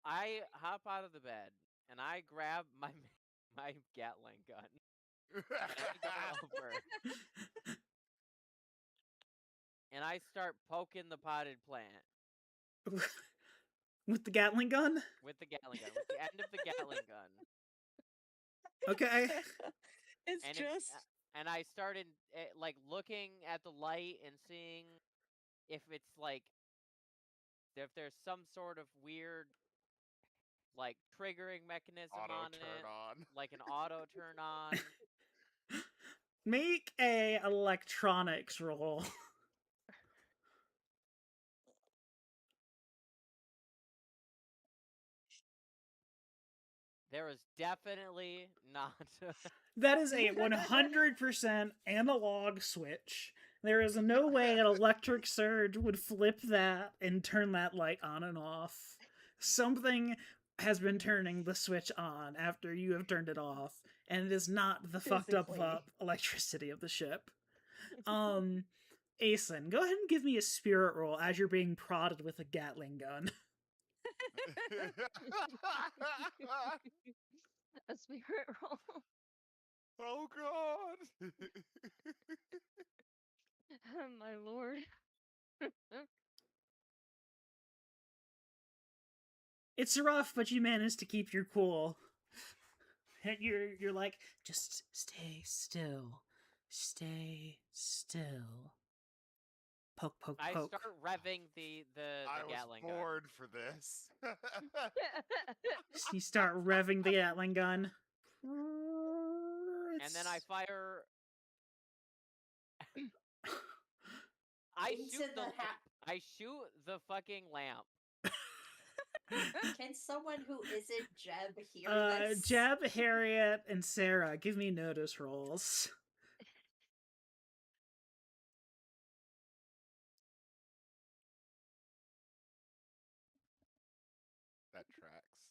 Speaker 4: I hop out of the bed and I grab my Gatling gun. And I go over. And I start poking the potted plant.
Speaker 1: With the Gatling gun?
Speaker 4: With the Gatling gun. With the end of the Gatling gun.
Speaker 1: Okay.
Speaker 4: And I started like looking at the light and seeing if it's like if there's some sort of weird like triggering mechanism on it, like an auto turn on.
Speaker 1: Make a electronics roll.
Speaker 4: There is definitely not.
Speaker 1: That is a 100% analog switch. There is no way an electric surge would flip that and turn that light on and off. Something has been turning the switch on after you have turned it off, and it is not the fucked up electricity of the ship. Asen, go ahead and give me a spirit roll as you're being prodded with a Gatling gun.
Speaker 6: A spirit roll.
Speaker 3: Oh god!
Speaker 6: My lord.
Speaker 1: It's rough, but you managed to keep your cool. And you're like, just stay still. Stay still. Poke, poke,
Speaker 4: I
Speaker 1: poke.
Speaker 4: start revving the Gatling gun.
Speaker 3: I was bored for this.
Speaker 1: You start revving the Gatling gun.
Speaker 4: And then I fire I
Speaker 5: Into
Speaker 4: shoot the
Speaker 5: the
Speaker 4: lamp. I shoot the fucking lamp.
Speaker 5: Can someone who isn't Jeb hear this?
Speaker 1: Jeb, Harriet, and Sarah, give me notice rolls.
Speaker 3: That tracks.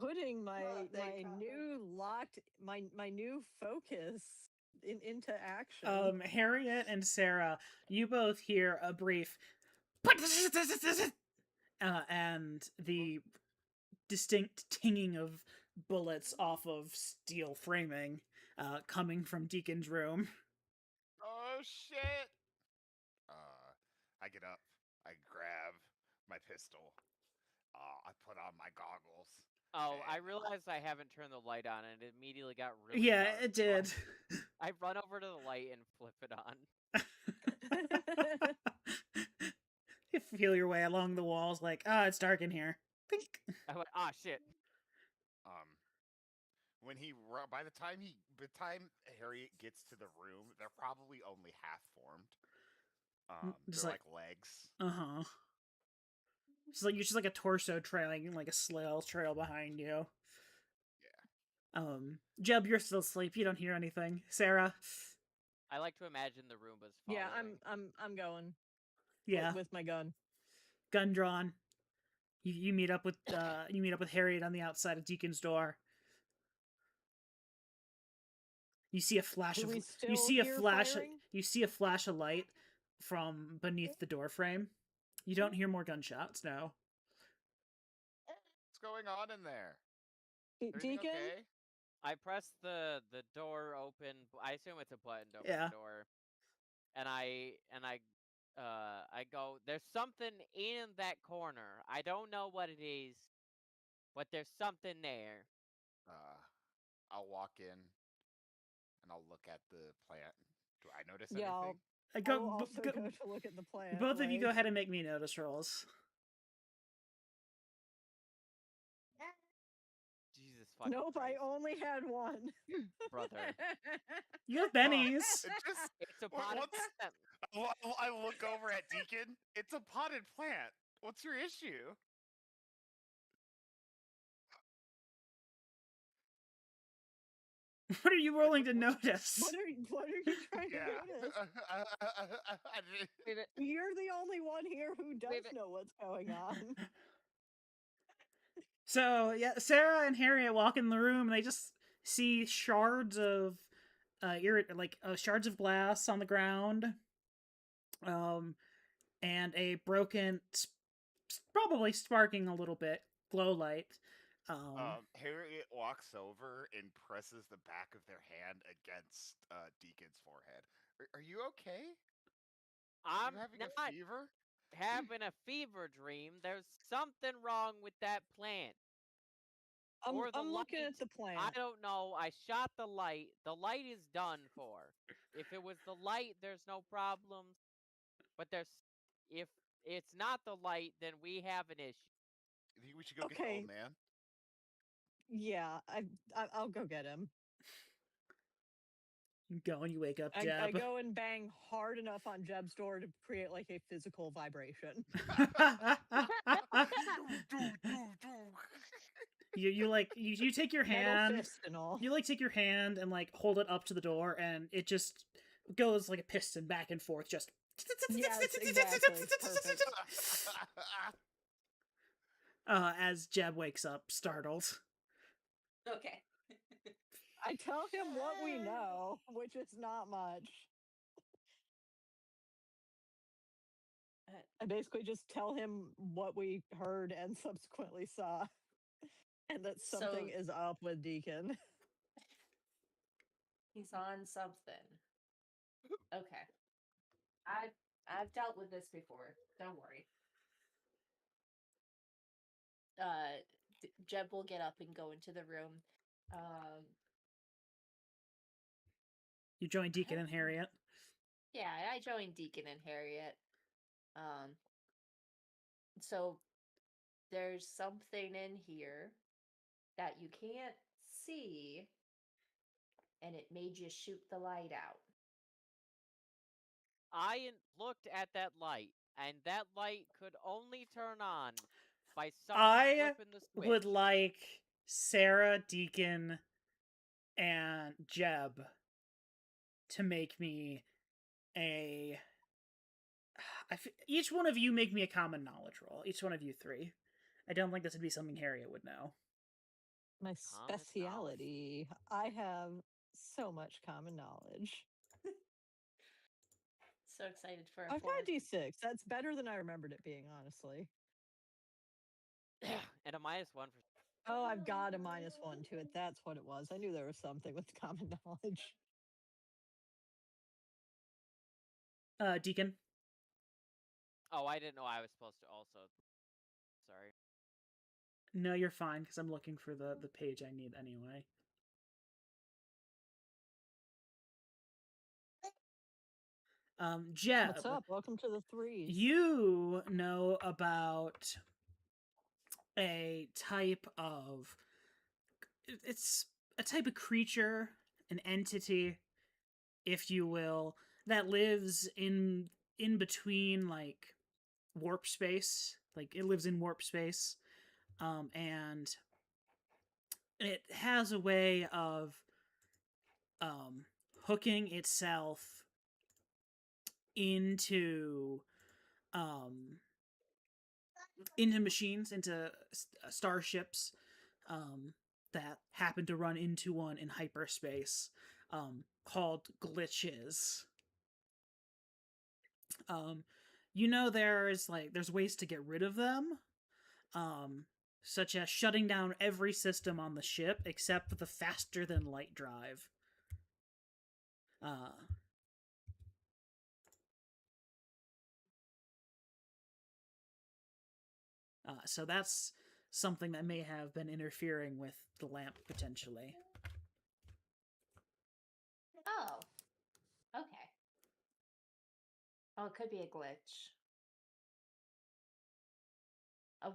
Speaker 2: Putting my
Speaker 5: Oh, thank
Speaker 2: my
Speaker 5: God.
Speaker 2: new locked my new focus into action.
Speaker 1: Harriet and Sarah, you both hear a brief and the distinct tinging of bullets off of steel framing coming from Deacon's room.
Speaker 3: Oh shit! I get up. I grab my pistol. I put on my goggles.
Speaker 4: Oh, I
Speaker 3: and,
Speaker 4: realized I haven't turned the light on, and it immediately got really
Speaker 1: Yeah,
Speaker 4: dark.
Speaker 1: it did.
Speaker 4: I run over to the light and flip it on.
Speaker 1: You feel your way along the walls like, it's dark in here. Think.
Speaker 4: I went, ah, shit.
Speaker 3: When by the time Harriet gets to the room, they're probably only half formed.
Speaker 1: Just
Speaker 3: They're
Speaker 1: like
Speaker 3: legs.
Speaker 1: Uh-huh. It's like you're just like a torso trailing like a snail trail behind you.
Speaker 3: Yeah.
Speaker 1: Jeb, you're still asleep. You don't hear anything. Sarah.
Speaker 4: I like to imagine the Roomba's following.
Speaker 2: Yeah, I'm going.
Speaker 1: Yeah.
Speaker 2: With my gun.
Speaker 1: Gun drawn. You meet up with Harriet on the outside of Deacon's door. You see a flash of light from beneath the door frame. You don't hear more gunshots, no.
Speaker 3: What's going on in there?
Speaker 2: Deacon?
Speaker 3: Okay?
Speaker 4: I press the door open. I assume it's a button to open
Speaker 1: Yeah.
Speaker 4: the door. And I go, there's something in that corner. I don't know what it is, but there's something there.
Speaker 3: I'll walk in and I'll look at the plant. Do I notice
Speaker 2: Yeah,
Speaker 3: anything?
Speaker 2: I will also go to look at the plant.
Speaker 1: Both of you go ahead and make me notice rolls.
Speaker 4: Jesus fucking
Speaker 2: Nope,
Speaker 4: Christ.
Speaker 2: I only had one.
Speaker 4: Brother.
Speaker 1: You have bennies.
Speaker 3: It's
Speaker 4: a potted plant.
Speaker 3: I look over at Deacon. It's a potted plant. What's your issue?
Speaker 1: What are you rolling to notice?
Speaker 2: What are you trying to notice? You're the only one here who does know what's going on.
Speaker 1: So yeah, Sarah and Harriet walk in the room and they just see shards of shards of glass on the ground. And a broken, probably sparking a little bit, glow light.
Speaker 3: Harriet walks over and presses the back of their hand against Deacon's forehead. Are you okay?
Speaker 4: I'm
Speaker 3: having
Speaker 4: not
Speaker 3: a fever?
Speaker 4: having a fever dream. There's something wrong with that plant.
Speaker 2: I'm looking at the plant.
Speaker 4: I don't know. I shot the light. The light is done for. If it was the light, there's no problems. But if it's not the light, then we have an issue.
Speaker 3: You think we should go get the old man?
Speaker 2: Yeah, I'll go get him.
Speaker 1: You go and you wake up Jeb.
Speaker 2: I go and bang hard enough on Jeb's door to create like a physical vibration.
Speaker 1: You take your hand.
Speaker 2: Fist and all.
Speaker 1: You take your hand and hold it up to the door, and it just goes like a piston back and forth. Just
Speaker 2: yes, exactly. Perfect.
Speaker 1: As Jeb wakes up, startled.
Speaker 5: Okay.
Speaker 2: I tell him what we know, which is not much. I basically just tell him what we heard and subsequently saw. And that something is up with Deacon.
Speaker 5: He's on something. Okay. I've dealt with this before. Don't worry. Jeb will get up and go into the room.
Speaker 1: You join Deacon and Harriet.
Speaker 5: Yeah, I joined Deacon and Harriet. So there's something in here that you can't see, and it made you shoot the light out.
Speaker 4: I looked at that light, and that light could only turn on by someone
Speaker 1: I
Speaker 4: flipping the switch.
Speaker 1: would like Sarah, Deacon, and Jeb to make me a. Each one of you make me a common knowledge roll. Each one of you three. I don't think this would be something Harriet would know.
Speaker 7: My
Speaker 4: Common
Speaker 7: speciality. I have so much common knowledge.
Speaker 5: So excited for a
Speaker 7: I've got
Speaker 5: fourth.
Speaker 7: a D6. That's better than I remembered it being, honestly.
Speaker 4: And a -1 for.
Speaker 7: Oh, I've got a -1 to it. That's what it was. I knew there was something with common knowledge.
Speaker 1: Deacon.
Speaker 4: Oh, I didn't know I was supposed to also. Sorry.
Speaker 1: No, you're fine because I'm looking for the page I need anyway. Jeb.
Speaker 7: What's up? Welcome to the threes.
Speaker 1: You know about a type of. It's a type of creature, an entity, if you will, that lives in between like warp space. Like it lives in warp space, and it has a way of hooking itself into machines, into starships that happen to run into one in hyperspace, called glitches. You know, there's ways to get rid of them, such as shutting down every system on the ship except for the faster than light drive. So that's something that may have been interfering with the lamp potentially.
Speaker 5: Oh. Okay. Oh, it could be a glitch.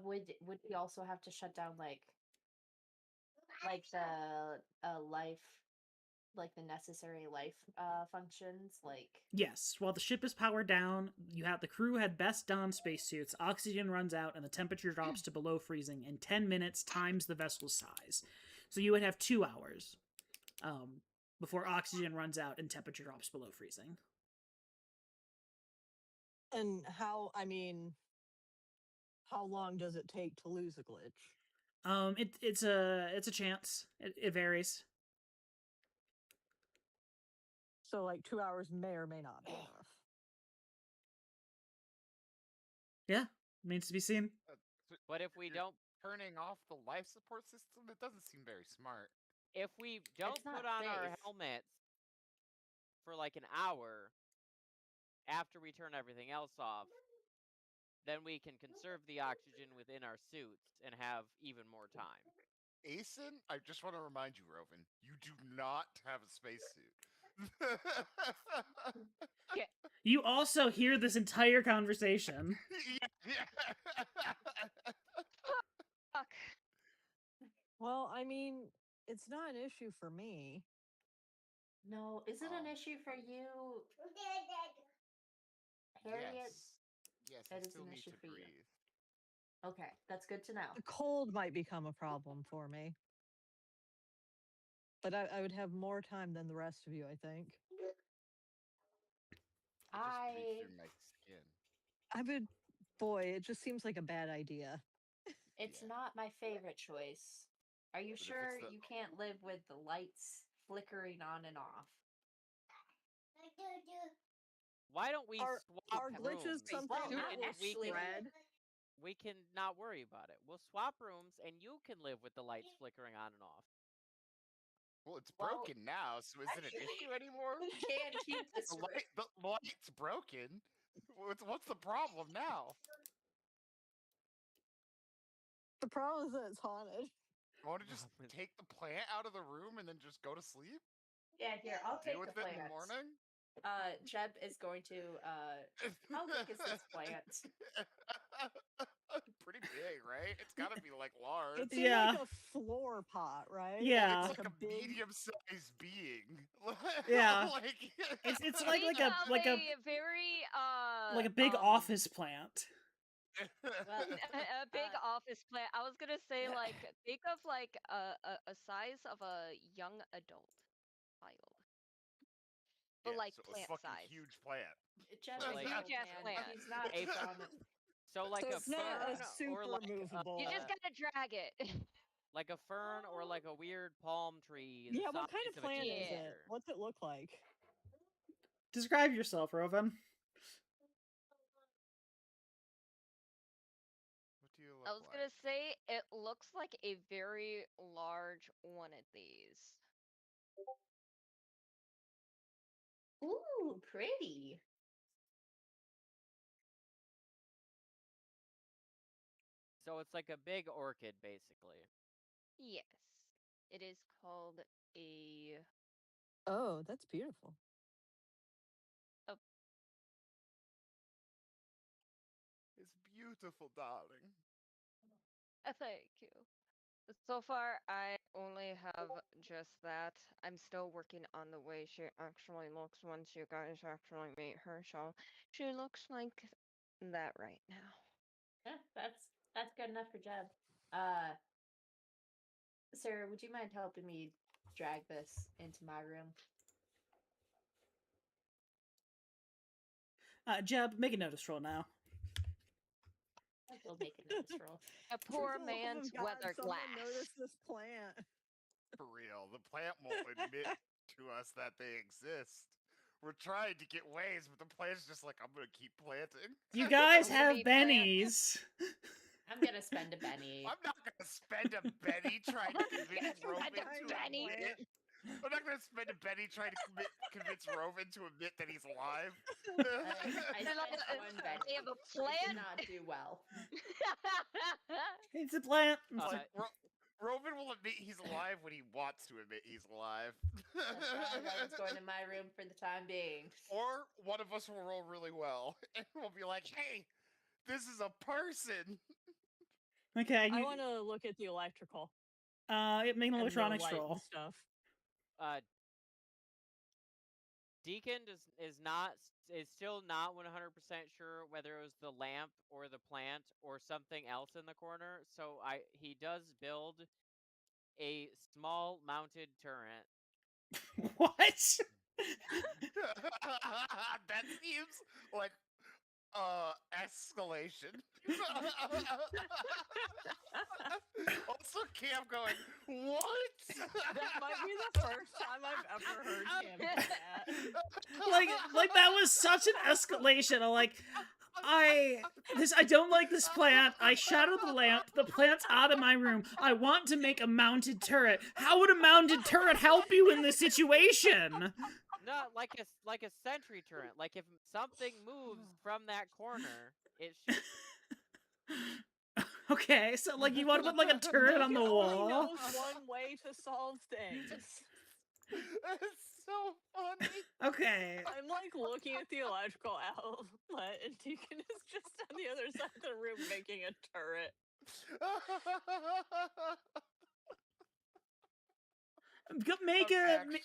Speaker 5: Would we also have to shut down like the life, like the necessary life functions, like?
Speaker 1: Yes, while the ship is powered down, the crew had best don spacesuits, oxygen runs out, and the temperature drops to below freezing in 10 minutes times the vessel's size. So you would have 2 hours before oxygen runs out and temperature drops below freezing.
Speaker 7: And how long does it take to lose a glitch?
Speaker 1: It's a chance. It varies.
Speaker 7: So like 2 hours may or may not be enough.
Speaker 1: Yeah, remains to be seen.
Speaker 4: But if we don't
Speaker 3: turning off the life support system, it doesn't seem very smart.
Speaker 4: If we don't put on our helmets for like an hour after we turn everything else off, then we can conserve the oxygen within our suits and have even more time.
Speaker 3: Asen, I just want to remind you, Rovan, you do not have a spacesuit.
Speaker 4: Yeah.
Speaker 1: You also hear this entire conversation.
Speaker 6: Fuck.
Speaker 7: Well, it's not an issue for me.
Speaker 5: No, is it an issue for you, Harriet?
Speaker 3: Yes,
Speaker 5: That
Speaker 3: I
Speaker 5: is
Speaker 3: still
Speaker 5: an
Speaker 3: need
Speaker 5: issue
Speaker 3: to
Speaker 5: for you.
Speaker 3: breathe.
Speaker 5: Okay, that's good to know.
Speaker 7: The cold might become a problem for me. But I would have more time than the rest of you, I think.
Speaker 3: Just breathe through my skin.
Speaker 7: Boy, it just seems like a bad idea.
Speaker 5: It's not my favorite choice. Are you sure you can't live with the lights flickering on and off?
Speaker 4: Why don't we swap
Speaker 7: Are glitches
Speaker 4: rooms?
Speaker 7: something
Speaker 4: We can not worry about it. We'll swap rooms, and you can live with the lights flickering on and off.
Speaker 3: Well, it's broken now, so is it an issue anymore?
Speaker 5: We can't keep this.
Speaker 3: The light's broken. What's the problem now?
Speaker 7: The problem is that it's haunted.
Speaker 3: You want to just take the plant out of the room and then just go to sleep?
Speaker 5: Yeah, here, I'll take
Speaker 3: Deal with
Speaker 5: the
Speaker 3: it in
Speaker 5: plants.
Speaker 3: the morning?
Speaker 5: Jeb is going to, how big is this plant?
Speaker 3: Pretty big, right? It's got to be like large.
Speaker 7: It's in
Speaker 1: Yeah.
Speaker 7: like a floor pot, right?
Speaker 1: Yeah.
Speaker 3: It's like a
Speaker 7: big.
Speaker 3: medium-sized being.
Speaker 1: Yeah.
Speaker 3: Like
Speaker 1: It's
Speaker 6: Think
Speaker 1: like
Speaker 6: of
Speaker 1: a
Speaker 6: a very
Speaker 1: like a big office plant.
Speaker 5: Well,
Speaker 6: a big office plant. I was gonna say like think of like a size of a young adult child, but
Speaker 3: yeah,
Speaker 6: like
Speaker 3: so a
Speaker 6: plant
Speaker 3: fucking
Speaker 6: size.
Speaker 3: huge plant.
Speaker 5: Jeff
Speaker 4: So,
Speaker 5: is
Speaker 4: like-
Speaker 5: an old
Speaker 6: Huge-ass
Speaker 5: man.
Speaker 6: plant.
Speaker 5: He's not
Speaker 4: A-
Speaker 5: strong.
Speaker 4: So like
Speaker 7: So
Speaker 4: a
Speaker 7: it's not a
Speaker 4: fern
Speaker 7: super
Speaker 4: or like
Speaker 7: movable.
Speaker 6: You just gotta drag it.
Speaker 4: like a fern or like a weird palm tree. The
Speaker 7: Yeah, what kind
Speaker 4: size
Speaker 7: of
Speaker 4: a
Speaker 7: plant is it?
Speaker 4: teenager.
Speaker 7: What's it look like?
Speaker 1: Describe yourself, Rovan.
Speaker 3: What do you look
Speaker 6: I was
Speaker 3: like?
Speaker 6: gonna say it looks like a very large one of these.
Speaker 5: Ooh, pretty.
Speaker 4: So it's like a big orchid, basically.
Speaker 6: Yes, it is called a.
Speaker 7: Oh, that's beautiful.
Speaker 3: It's beautiful, darling.
Speaker 6: Thank you. So far, I only have just that. I'm still working on the way she actually looks once you guys actually meet her. So she looks like that right now.
Speaker 5: Yeah, that's good enough for Jeb. Sarah, would you mind helping me drag this into my room?
Speaker 1: Jeb, make a notice roll now.
Speaker 5: I will make a notice roll.
Speaker 6: A
Speaker 7: For
Speaker 6: poor
Speaker 7: the love of
Speaker 6: man's
Speaker 7: God,
Speaker 6: weather
Speaker 7: someone
Speaker 6: glass.
Speaker 7: notice this plant.
Speaker 3: For real, the plant won't admit to us that they exist. We're trying to get ways, but the plant's just like, I'm gonna keep planting.
Speaker 1: You guys
Speaker 6: I'm gonna
Speaker 1: have
Speaker 6: be plant-
Speaker 1: bennies.
Speaker 5: I'm gonna spend a penny.
Speaker 3: I'm not gonna spend a penny trying to convince Rovan to
Speaker 6: penny.
Speaker 3: admit. I'm not gonna spend a penny trying to convince Rovan to admit that he's alive.
Speaker 5: I spent one penny.
Speaker 6: They have a
Speaker 5: I did
Speaker 6: plant.
Speaker 5: not do well.
Speaker 1: It's a plant.
Speaker 3: Like, Rovan will admit he's alive when he wants to admit he's alive.
Speaker 5: That's fine. I was going in my room for the time being.
Speaker 3: Or one of us will roll really well, and we'll be like, hey, this is a person.
Speaker 1: Okay,
Speaker 2: I want to look at the electrical.
Speaker 1: Make an
Speaker 2: and the
Speaker 1: electronics
Speaker 2: light and
Speaker 1: roll.
Speaker 2: stuff.
Speaker 4: Deacon is still not 100% sure whether it was the lamp or the plant or something else in the corner. So he does build a small mounted turret.
Speaker 1: What?
Speaker 3: That seems like escalation. Also, Cam going, what?
Speaker 2: That might be the first time I've ever heard Cam do that.
Speaker 1: like that was such an escalation. I don't like this plant. I shattered the lamp. The plant's out of my room. I want to make a mounted turret. How would a mounted turret help you in this situation?
Speaker 4: No, like a sentry turret. Like if something moves from that corner, it should.
Speaker 1: Okay, so like you want to put like a turret on the
Speaker 2: Deacon only
Speaker 1: wall.
Speaker 2: knows one way to solve things.
Speaker 3: It's so funny.
Speaker 1: Okay.
Speaker 2: I'm like looking at the electrical outlet, and Deacon is just on the other side of the room making a turret.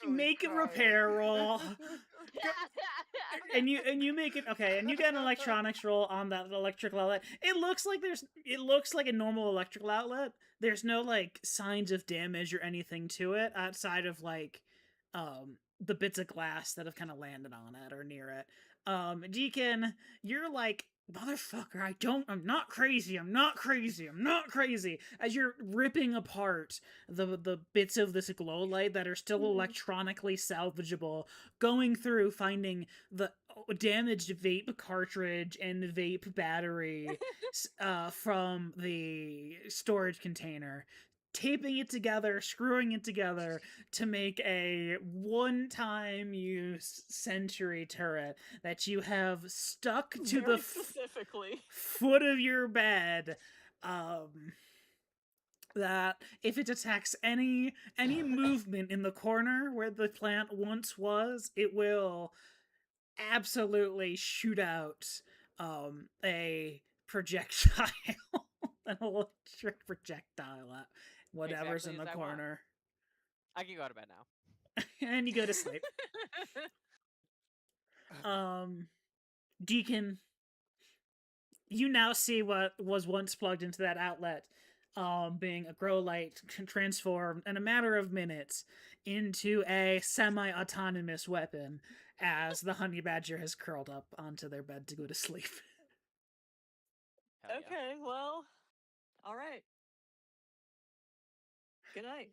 Speaker 1: Make a repair roll. And you make it okay, and you get an electronics roll on that electrical outlet. It looks like a normal electrical outlet. There's no like signs of damage or anything to it outside of like the bits of glass that have kind of landed on it or near it. Deacon, you're like, motherfucker, I'm not crazy, as you're ripping apart the bits of this glow light that are still electronically salvageable, going through finding the damaged vape cartridge and vape battery from the storage container, taping it together, screwing it together to make a one-time use sentry turret that you have stuck to
Speaker 2: Very
Speaker 1: the
Speaker 2: specifically.
Speaker 1: foot of your bed. That if it detects any movement in the corner where the plant once was, it will absolutely shoot out a projectile. an electric projectile at whatever's
Speaker 4: Exactly
Speaker 1: in
Speaker 4: as
Speaker 1: the
Speaker 4: I want.
Speaker 1: corner.
Speaker 4: I can go to bed now.
Speaker 1: And you go to sleep. Deacon, you now see what was once plugged into that outlet, being a grow light transformed in a matter of minutes into a semi-autonomous weapon as the honey badger has curled up onto their bed to go to sleep.
Speaker 4: Hell yeah.
Speaker 2: Okay, well, all right. Good night.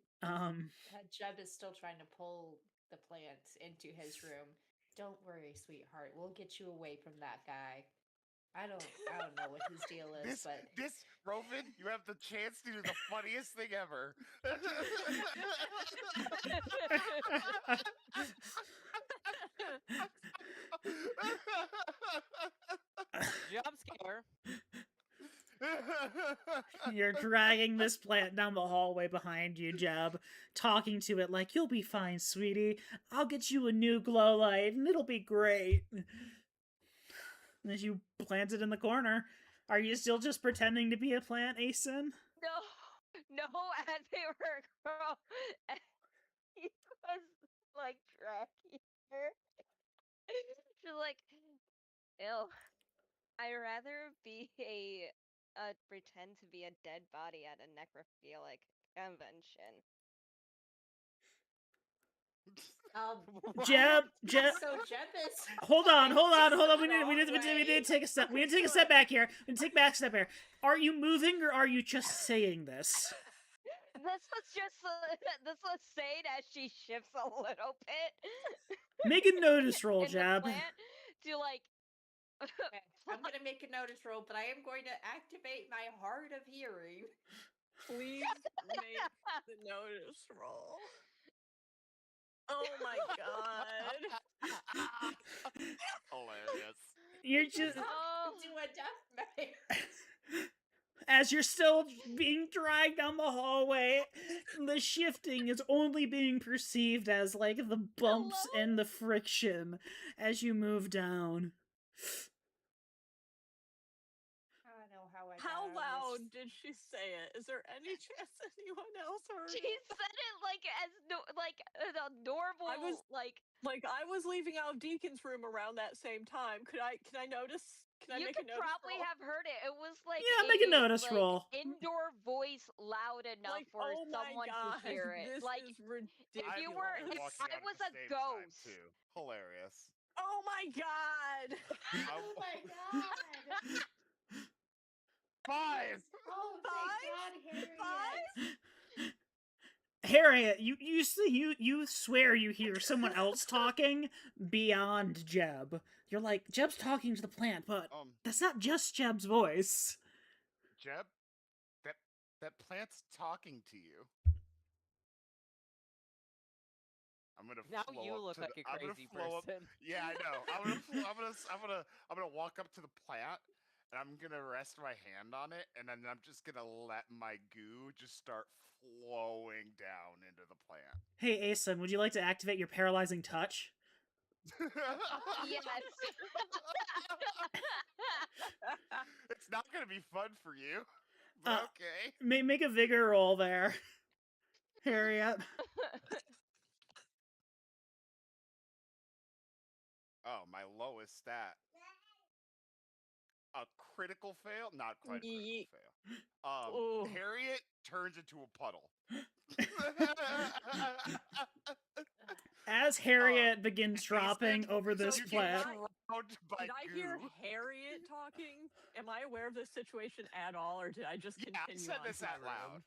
Speaker 5: Jeb is still trying to pull the plant into his room. Don't worry, sweetheart. We'll get you away from that guy. I don't know what his deal is, but
Speaker 3: this Roven, you have the chance to do the funniest thing ever.
Speaker 4: Jump scare.
Speaker 1: You're dragging this plant down the hallway behind you, Jeb, talking to it like, "You'll be fine, sweetie. I'll get you a new glow light, and it'll be great." As you plant it in the corner, are you still just pretending to be a plant, Asen?
Speaker 6: No, as they were girl, he was like tracking her. She's like, ew. I'd rather be pretend to be a dead body at a necrophilic convention.
Speaker 1: Jeb,
Speaker 5: so Jeb is.
Speaker 1: hold on. We need to take a step. We need to take a step back here. We need to take a back step here. Are you moving or are you just saying this?
Speaker 6: This was saying as she shifts a little bit.
Speaker 1: Make a notice roll,
Speaker 6: in the
Speaker 1: Jeb.
Speaker 6: plant to like.
Speaker 5: Okay, I'm gonna make a notice roll, but I am going to activate my hard of hearing.
Speaker 2: Please make the notice roll. Oh my god.
Speaker 3: Hilarious.
Speaker 1: You're just
Speaker 5: do a death
Speaker 1: as you're still being dragged down the hallway, the shifting is only being perceived as like the bumps and the friction as you move down.
Speaker 2: How loud did she say it? Is there any chance anyone else heard?
Speaker 6: She said it like as a normal.
Speaker 2: I was leaving out of Deacon's room around that same time. Can I notice? Can I
Speaker 6: you
Speaker 2: make
Speaker 6: could
Speaker 2: a notice
Speaker 6: probably
Speaker 2: roll?
Speaker 6: have heard it. It was like
Speaker 1: make a notice roll.
Speaker 6: Indoor voice loud enough
Speaker 2: Like,
Speaker 6: for
Speaker 2: oh my
Speaker 6: someone
Speaker 2: God,
Speaker 6: to hear it.
Speaker 2: This
Speaker 6: Like
Speaker 2: is ridiculous.
Speaker 6: if you were, if I was a ghost.
Speaker 3: Too. Hilarious.
Speaker 2: Oh my god!
Speaker 5: Oh my god!
Speaker 3: 5!
Speaker 5: Oh, thank God,
Speaker 1: Harriet,
Speaker 5: Harriet!
Speaker 1: you swear you hear someone else talking beyond Jeb. You're like, Jeb's talking to the plant, but that's not just Jeb's voice.
Speaker 3: Jeb, that plant's talking to you. I'm gonna
Speaker 4: now you look like a crazy person.
Speaker 3: Yeah, I know. I'm gonna walk up to the plant and I'm gonna rest my hand on it, and then I'm just gonna let my goo just start flowing down into the plant.
Speaker 1: Hey, Asen, would you like to activate your paralyzing touch?
Speaker 6: Yes.
Speaker 3: It's not gonna be fun for you, but okay.
Speaker 1: Make a vigor roll there, Harriet.
Speaker 3: Oh, my lowest stat. A critical fail? Not quite a critical fail. Harriet turns into a puddle.
Speaker 1: As Harriet begins dropping over this plant.
Speaker 2: Did I hear Harriet talking? Am I aware of this situation at all, or did I just continue
Speaker 3: I said
Speaker 2: on
Speaker 3: this
Speaker 2: to my
Speaker 3: out loud.
Speaker 2: room?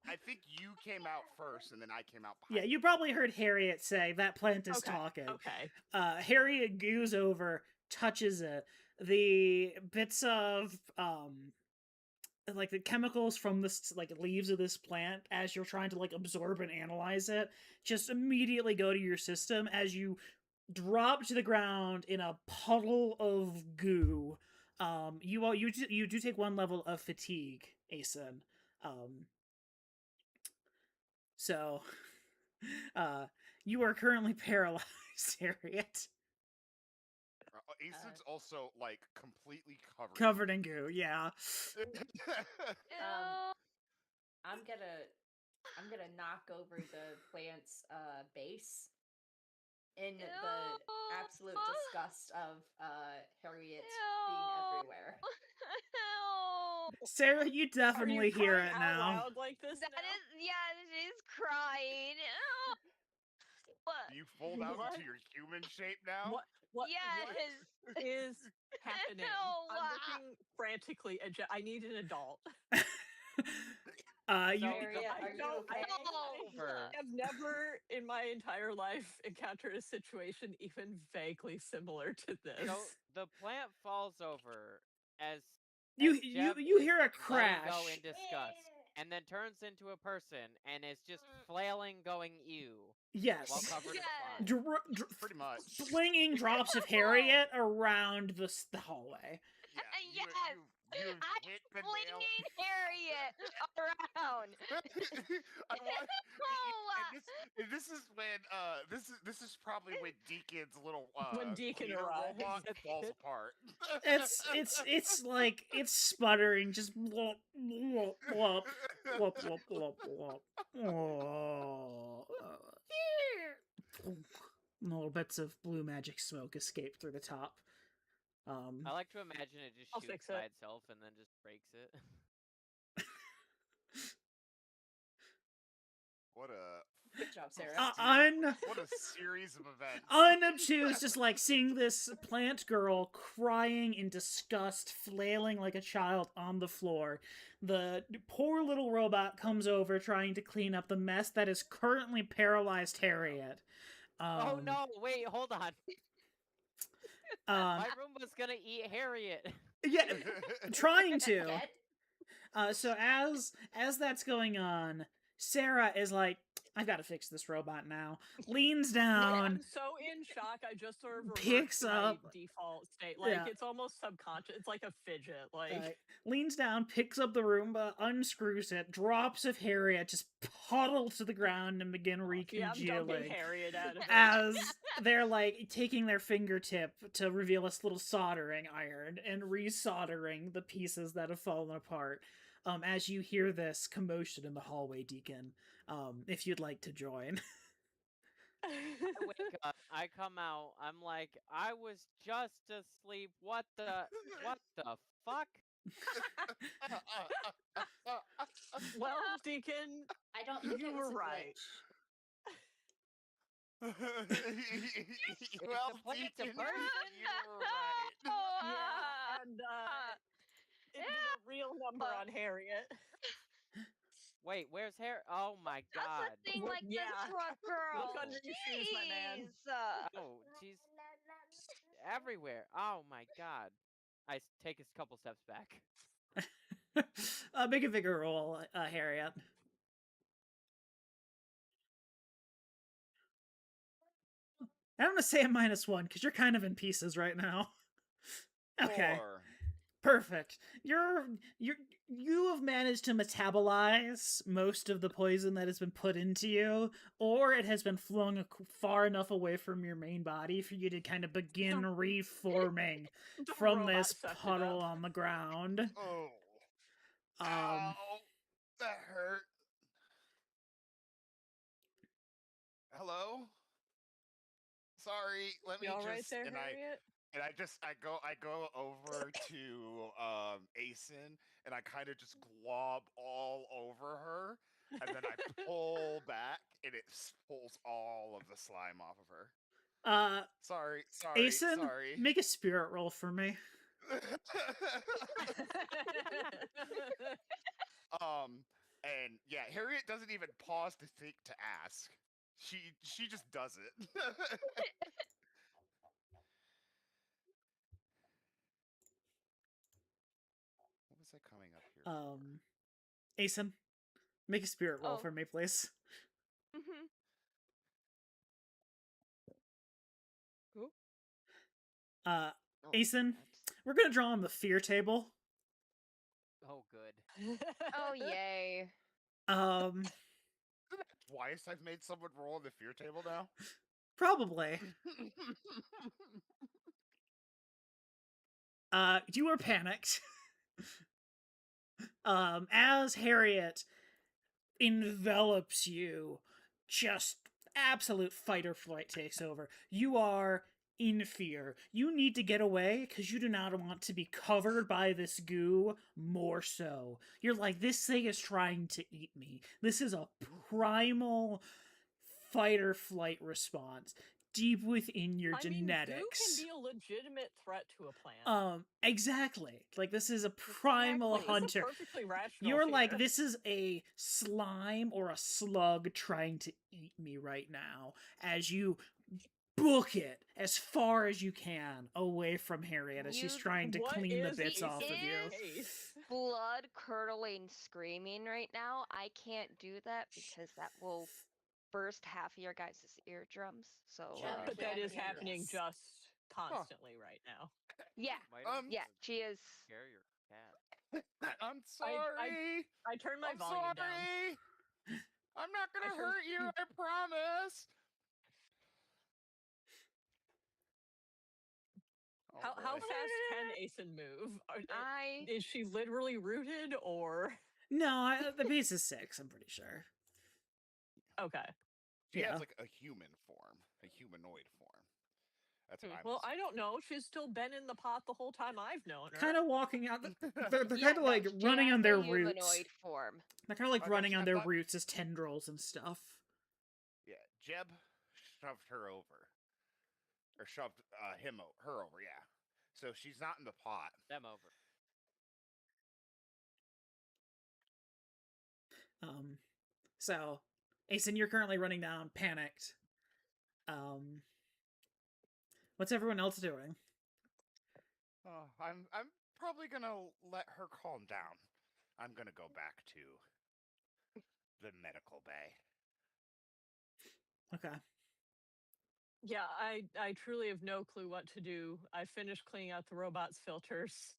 Speaker 3: I think you came out first, and then I came out behind.
Speaker 1: Yeah, you probably heard Harriet say, that plant is talking.
Speaker 2: Okay.
Speaker 1: Harriet goes over, touches it. The bits of, like, the chemicals from this, like, leaves of this plant, as you're trying to, like, absorb and analyze it, just immediately go to your system as you drop to the ground in a puddle of goo. You do take 1 level of fatigue, Asen. So, you are currently paralyzed, Harriet.
Speaker 3: Aeson's also like completely covered.
Speaker 1: Covered in goo, yeah.
Speaker 5: I'm gonna knock over the plant's base in the absolute disgust of Harriet being everywhere.
Speaker 1: Sarah, you definitely hear it
Speaker 2: out
Speaker 1: now.
Speaker 2: loud like this
Speaker 6: That
Speaker 2: now?
Speaker 6: is, yeah, she's crying.
Speaker 3: Do you fold out into your human shape now?
Speaker 2: What
Speaker 6: Yes.
Speaker 2: is happening?
Speaker 6: No.
Speaker 2: I'm looking frantically at I need an adult.
Speaker 1: You
Speaker 5: Harriet, are you okay?
Speaker 2: I have never in my entire life encountered a situation even vaguely similar to this.
Speaker 4: So the plant falls over as
Speaker 1: you
Speaker 4: Jeb
Speaker 1: hear a
Speaker 4: is letting go
Speaker 1: crash.
Speaker 4: in disgust, and then turns into a person and is just flailing, going ew.
Speaker 1: Yes.
Speaker 4: While covered in flies.
Speaker 3: Pretty much.
Speaker 1: Flinging drops of Harriet around the haway.
Speaker 3: Yeah, you hit the nail.
Speaker 6: Flinging Harriet around.
Speaker 3: And this is when this is probably when Deacon's little
Speaker 2: when Deacon
Speaker 3: cleaner
Speaker 2: arrives,
Speaker 3: robot falls apart.
Speaker 1: It's like it's sputtering, just blop blop blop blop blop blop blop. Oh. Little bits of blue magic smoke escape through the top.
Speaker 4: I like to imagine it just
Speaker 2: I'll
Speaker 4: shoots
Speaker 2: fix
Speaker 4: by
Speaker 2: it.
Speaker 4: itself and then just breaks it.
Speaker 3: What a
Speaker 5: Good job, Sarah.
Speaker 3: what a series of events.
Speaker 1: Unobtuse, just like seeing this plant girl crying in disgust, flailing like a child on the floor. The poor little robot comes over trying to clean up the mess that is currently paralyzed Harriet.
Speaker 4: Oh no, wait, hold on. My room was gonna eat Harriet.
Speaker 1: Yeah, trying to. So as that's going on, Sarah is like, I've got to fix this robot now. Leans down.
Speaker 2: I'm so in shock. I just sort of
Speaker 1: picks up
Speaker 2: my default state. Like
Speaker 1: yeah.
Speaker 2: it's almost subconscious. It's like a fidget. Like
Speaker 1: leans down, picks up the Roomba, unscrews it, drops of Harriet, just puddle to the ground and begin recongealing.
Speaker 2: Yeah, I'm dumping Harriet out of it.
Speaker 1: As they're like taking their fingertip to reveal this little soldering iron and resoldering the pieces that have fallen apart. As you hear this commotion in the hallway, Deacon, if you'd like to join.
Speaker 4: I wake up, I come out, I'm like, I was just asleep. What the fuck?
Speaker 2: Well, Deacon,
Speaker 5: I don't think
Speaker 2: you
Speaker 5: it was
Speaker 2: were
Speaker 5: a
Speaker 2: right.
Speaker 3: Well, Deacon, you were right.
Speaker 2: Yeah, and it did a real number on Harriet.
Speaker 4: Wait, where's Harriet? Oh my god.
Speaker 6: That's the thing, like this truck girl.
Speaker 2: Look under your shoes, my man.
Speaker 4: Oh, she's everywhere. Oh my god. I take a couple steps back.
Speaker 1: Make a vigor roll, Harriet. I'm gonna say a -1 because you're kind of in pieces right now. Okay.
Speaker 3: 4.
Speaker 1: Perfect. You have managed to metabolize most of the poison that has been put into you, or it has been flung far enough away from your main body for you to kind of begin reforming from this puddle on the ground.
Speaker 3: Oh. Ow. That hurt. Hello? Sorry, let me
Speaker 2: You all
Speaker 3: just
Speaker 2: right there, Harriet?
Speaker 3: I go over to Asen and I kind of just glob all over her and then I pull back and it pulls all of the slime off of her. Sorry.
Speaker 1: Asen, make a spirit roll for me.
Speaker 3: And yeah, Harriet doesn't even pause to think to ask. She just does it. What was I coming up here for?
Speaker 1: Asen, make a spirit roll for me, please.
Speaker 6: Cool.
Speaker 1: Asen, we're gonna draw on the fear table.
Speaker 4: Oh, good.
Speaker 6: Oh, yay.
Speaker 3: Twice I've made someone roll on the fear table now?
Speaker 1: Probably. You are panicked. As Harriet envelops you, just absolute fight or flight takes over. You are in fear. You need to get away because you do not want to be covered by this goo more so. You're like, this thing is trying to eat me. This is a primal fight or flight response deep within your genetics.
Speaker 2: Goo can be a legitimate threat to a plant.
Speaker 1: Exactly. Like, this is a primal
Speaker 2: This is a
Speaker 1: hunter.
Speaker 2: perfectly rational
Speaker 1: You're
Speaker 2: fear.
Speaker 1: like, this is a slime or a slug trying to eat me right now, as you book it as far as you can away from Harriet as she's trying to clean the bits off of you.
Speaker 6: Blood curdling screaming right now. I can't do that because that will burst half of your guys' eardrums. So
Speaker 2: but that is happening just constantly right now.
Speaker 6: Yeah. Yeah, she is.
Speaker 4: Scare your cat.
Speaker 3: I'm sorry.
Speaker 2: I turned my volume down.
Speaker 3: I'm not gonna hurt you, I promise.
Speaker 2: How fast can Asen move? Is she literally rooted or?
Speaker 1: No, the base is 6, I'm pretty sure.
Speaker 2: Okay.
Speaker 3: She has like a human form, a humanoid form. That's what
Speaker 2: Well, I don't know. She's still been in the pot the whole time I've known her.
Speaker 1: Kind of walking out. They're kind of like running on their roots.
Speaker 6: Form.
Speaker 1: They're kind of like running on their roots as tendrils and stuff.
Speaker 3: Yeah, Jeb shoved her over, or shoved her over. Yeah, so she's not in the pot.
Speaker 4: Them over.
Speaker 1: So, Asen, you're currently running down, panicked. What's everyone else doing?
Speaker 3: Oh, I'm probably gonna let her calm down. I'm gonna go back to the medical bay.
Speaker 1: Okay.
Speaker 2: Yeah, I truly have no clue what to do. I finished cleaning out the robot's filters.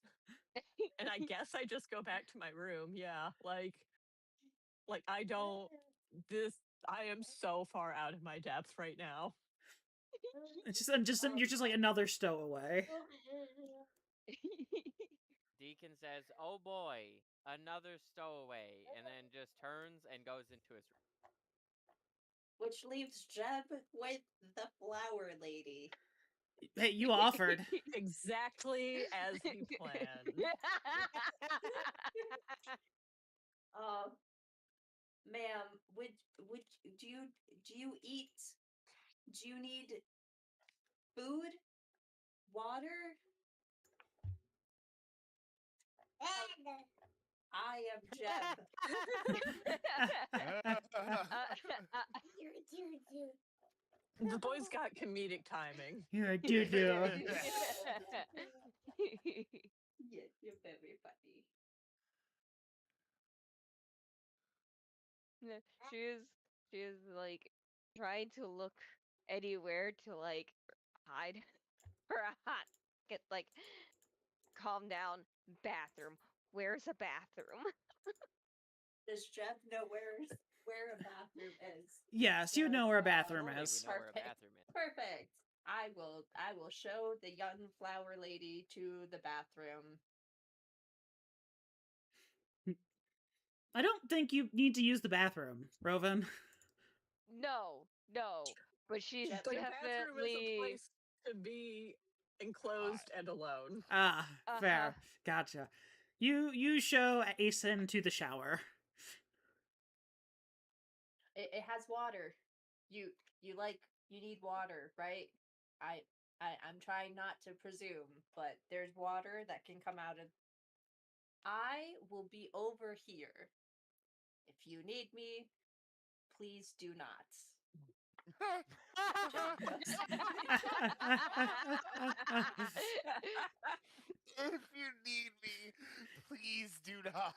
Speaker 2: And I guess I just go back to my room. Yeah, like I don't I am so far out of my depth right now.
Speaker 1: It's just you're just like another stowaway.
Speaker 4: Deacon says, "Oh boy, another stowaway," and then just turns and goes into his room.
Speaker 5: Which leaves Jeb with the flower lady.
Speaker 1: Hey, you offered.
Speaker 2: Exactly as we planned.
Speaker 5: Ma'am, do you eat? Do you need food? Water? I am Jeb.
Speaker 2: The boy's got comedic timing.
Speaker 1: You're a doo-doo.
Speaker 5: Yes, you're very funny.
Speaker 6: She is like trying to look anywhere to like hide her hot get like calm down. Bathroom. Where's a bathroom?
Speaker 5: Does Jeb know where a bathroom is?
Speaker 1: Yes, you know where a bathroom is.
Speaker 4: We know where a bathroom is.
Speaker 5: Perfect. I will show the young flower lady to the bathroom.
Speaker 1: I don't think you need to use the bathroom, Rovan.
Speaker 6: No. But she's
Speaker 2: The bathroom is a place to be enclosed and alone.
Speaker 1: Fair. Gotcha. You show Asen to the shower.
Speaker 5: It has water. You need water, right? I'm trying not to presume, but there's water that can come out of. I will be over here. If you need me, please do not.
Speaker 3: If you need me, please do not.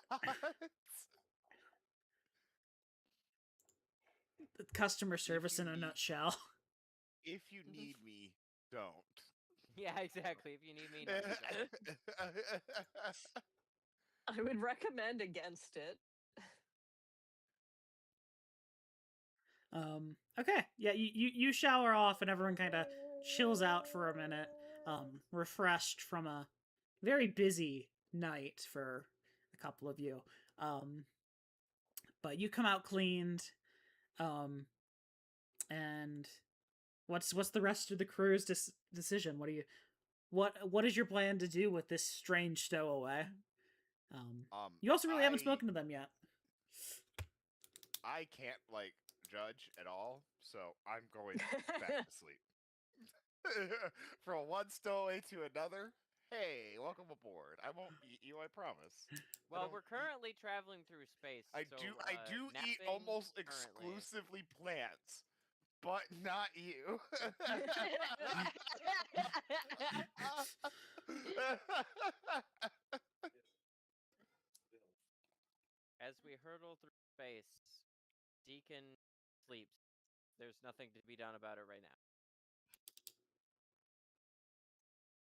Speaker 1: Customer service in a nutshell.
Speaker 3: If you need me, don't.
Speaker 4: Yeah, exactly. If you need me, no,
Speaker 2: I would recommend against it.
Speaker 1: Okay. Yeah, you shower off and everyone kind of chills out for a minute, refreshed from a very busy night for a couple of you. But you come out cleaned. Um, and what's the rest of the crew's decision? What is your plan to do with this strange stowaway? You also really haven't spoken to them yet.
Speaker 3: I can't judge at all, so I'm going back to sleep. From one stowaway to another. Hey, welcome aboard. I won't eat you, I promise.
Speaker 4: Well, we're currently traveling through space.
Speaker 3: I do eat almost exclusively plants, but not you.
Speaker 4: As we hurtle through space, Deacon sleeps. There's nothing to be done about it right now.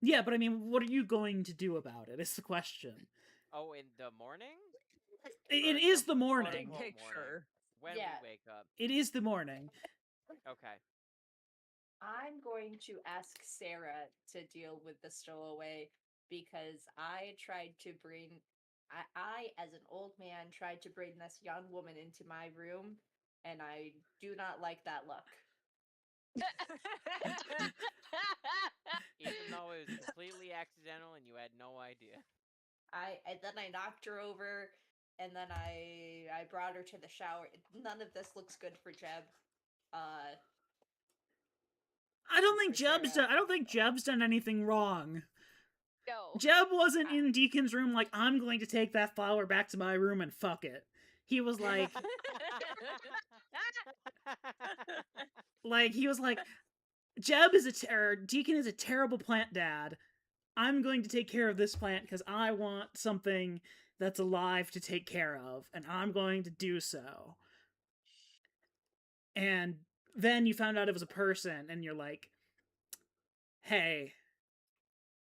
Speaker 1: Yeah, but I mean, what are you going to do about it? Is the question.
Speaker 4: Oh, in the morning?
Speaker 1: It is the morning.
Speaker 2: Big picture.
Speaker 4: When we wake up.
Speaker 1: It is the morning.
Speaker 4: Okay.
Speaker 5: I'm going to ask Sarah to deal with the stowaway because I tried to bring, I, as an old man, tried to bring this young woman into my room, and I do not like that look.
Speaker 4: Even though it was completely accidental and you had no idea.
Speaker 5: And then I knocked her over, and then I brought her to the shower. None of this looks good for Jeb.
Speaker 1: I don't think Jeb's done anything wrong.
Speaker 6: No.
Speaker 1: Jeb wasn't in Deacon's room like, I'm going to take that flower back to my room and fuck it. He was like, Deacon is a terrible plant dad. I'm going to take care of this plant because I want something that's alive to take care of, and I'm going to do so. And then you found out it was a person, and you're like, hey,